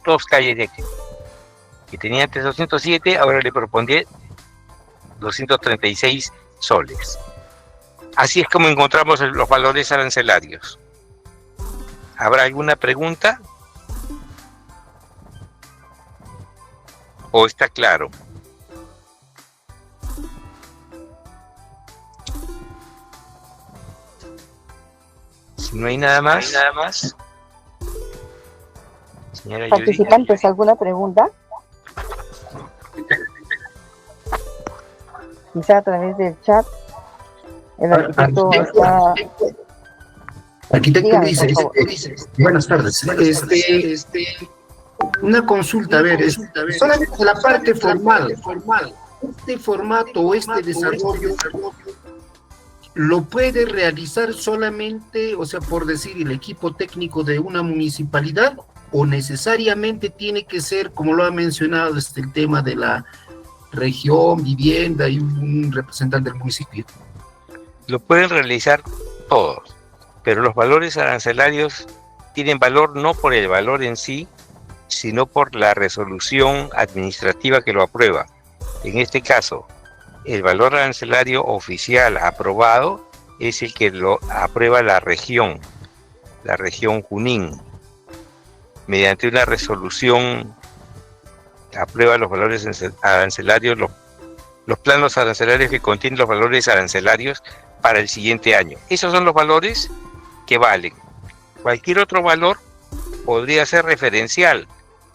dos calles de aquí. Que tenía antes 207, ahora le propondré 236 soles. Así es como encontramos los valores arancelarios. ¿Habrá alguna pregunta? ¿O está claro? Si no hay nada más. Señora Participantes, ¿alguna pregunta? Quizá a través del chat. El arquitecto está... Arquitecto, Dígame, dice, buenas tardes. Una consulta, a ver, solamente la parte formal, este formato o este desarrollo lo puede realizar solamente, o sea, por decir, el equipo técnico de una municipalidad, o necesariamente tiene que ser, como lo ha mencionado, el tema de la región, vivienda y un representante del municipio. Lo pueden realizar todos, pero los valores arancelarios tienen valor no por el valor en sí, sino por la resolución administrativa que lo aprueba. En este caso, el valor arancelario oficial aprobado es el que lo aprueba la región Junín. Mediante una resolución aprueba los valores arancelarios, los planos arancelarios que contienen los valores arancelarios para el siguiente año. Esos son los valores que valen. Cualquier otro valor podría ser referencial,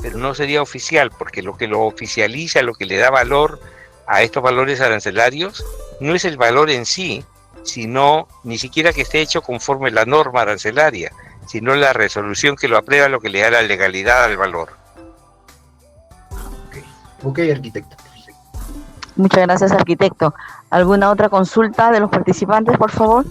pero no sería oficial, porque lo que lo oficializa, lo que le da valor a estos valores arancelarios, no es el valor en sí, sino ni siquiera que esté hecho conforme la norma arancelaria, sino la resolución que lo aprueba, lo que le da la legalidad al valor. Ok, arquitecto. Muchas gracias, arquitecto. ¿Alguna otra consulta de los participantes, por favor?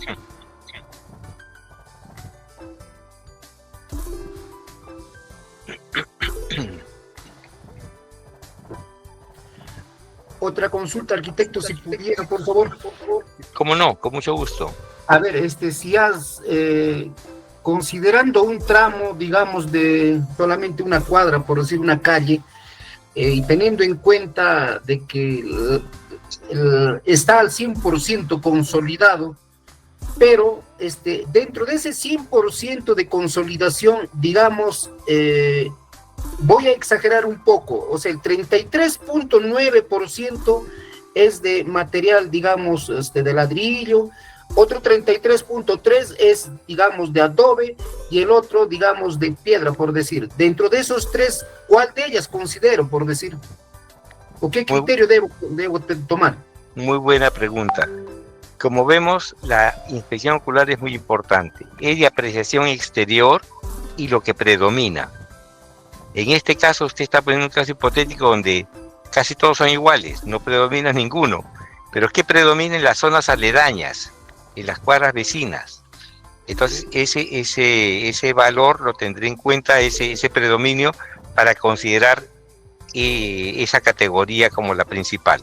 Otra consulta, arquitecto, si pudiera, por favor. ¿Cómo no? Con mucho gusto. A ver, si has, considerando un tramo, digamos, de solamente una cuadra, por decir una calle, y teniendo en cuenta de que está al 100% consolidado, pero dentro de ese 100% de consolidación, digamos, voy a exagerar un poco, o sea, el 33.9% es de material, digamos, de ladrillo, otro 33.3% es, digamos, de adobe, y el otro, digamos, de piedra, por decir. Dentro de esos tres, ¿cuál de ellas considero, por decir? ¿O qué criterio debo tomar? Muy buena pregunta. Como vemos, la inspección ocular es muy importante. Es de apreciación exterior y lo que predomina. En este caso, usted está poniendo un caso hipotético donde casi todos son iguales, no predomina ninguno. Pero ¿qué predomina en las zonas aledañas, en las cuadras vecinas? Entonces, ese valor lo tendré en cuenta, ese predominio, para considerar esa categoría como la principal.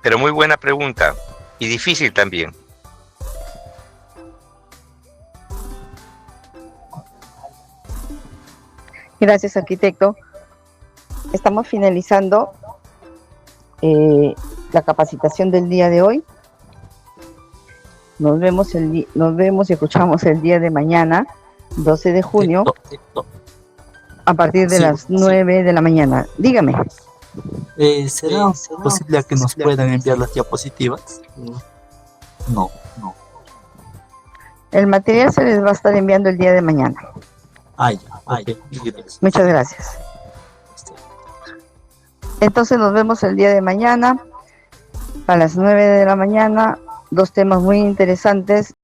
Pero muy buena pregunta, y difícil también. Gracias, arquitecto. Estamos finalizando la capacitación del día de hoy. Nos vemos y escuchamos el día de mañana, 12 de junio. a partir de Sí, las 9 de la mañana. Dígame. ¿Será posible que nos puedan enviar las diapositivas? No. El material se les va a estar enviando el día de mañana. Ya. Ok. Muchas gracias. Entonces nos vemos el día de mañana a las 9 de la mañana. Dos temas muy interesantes.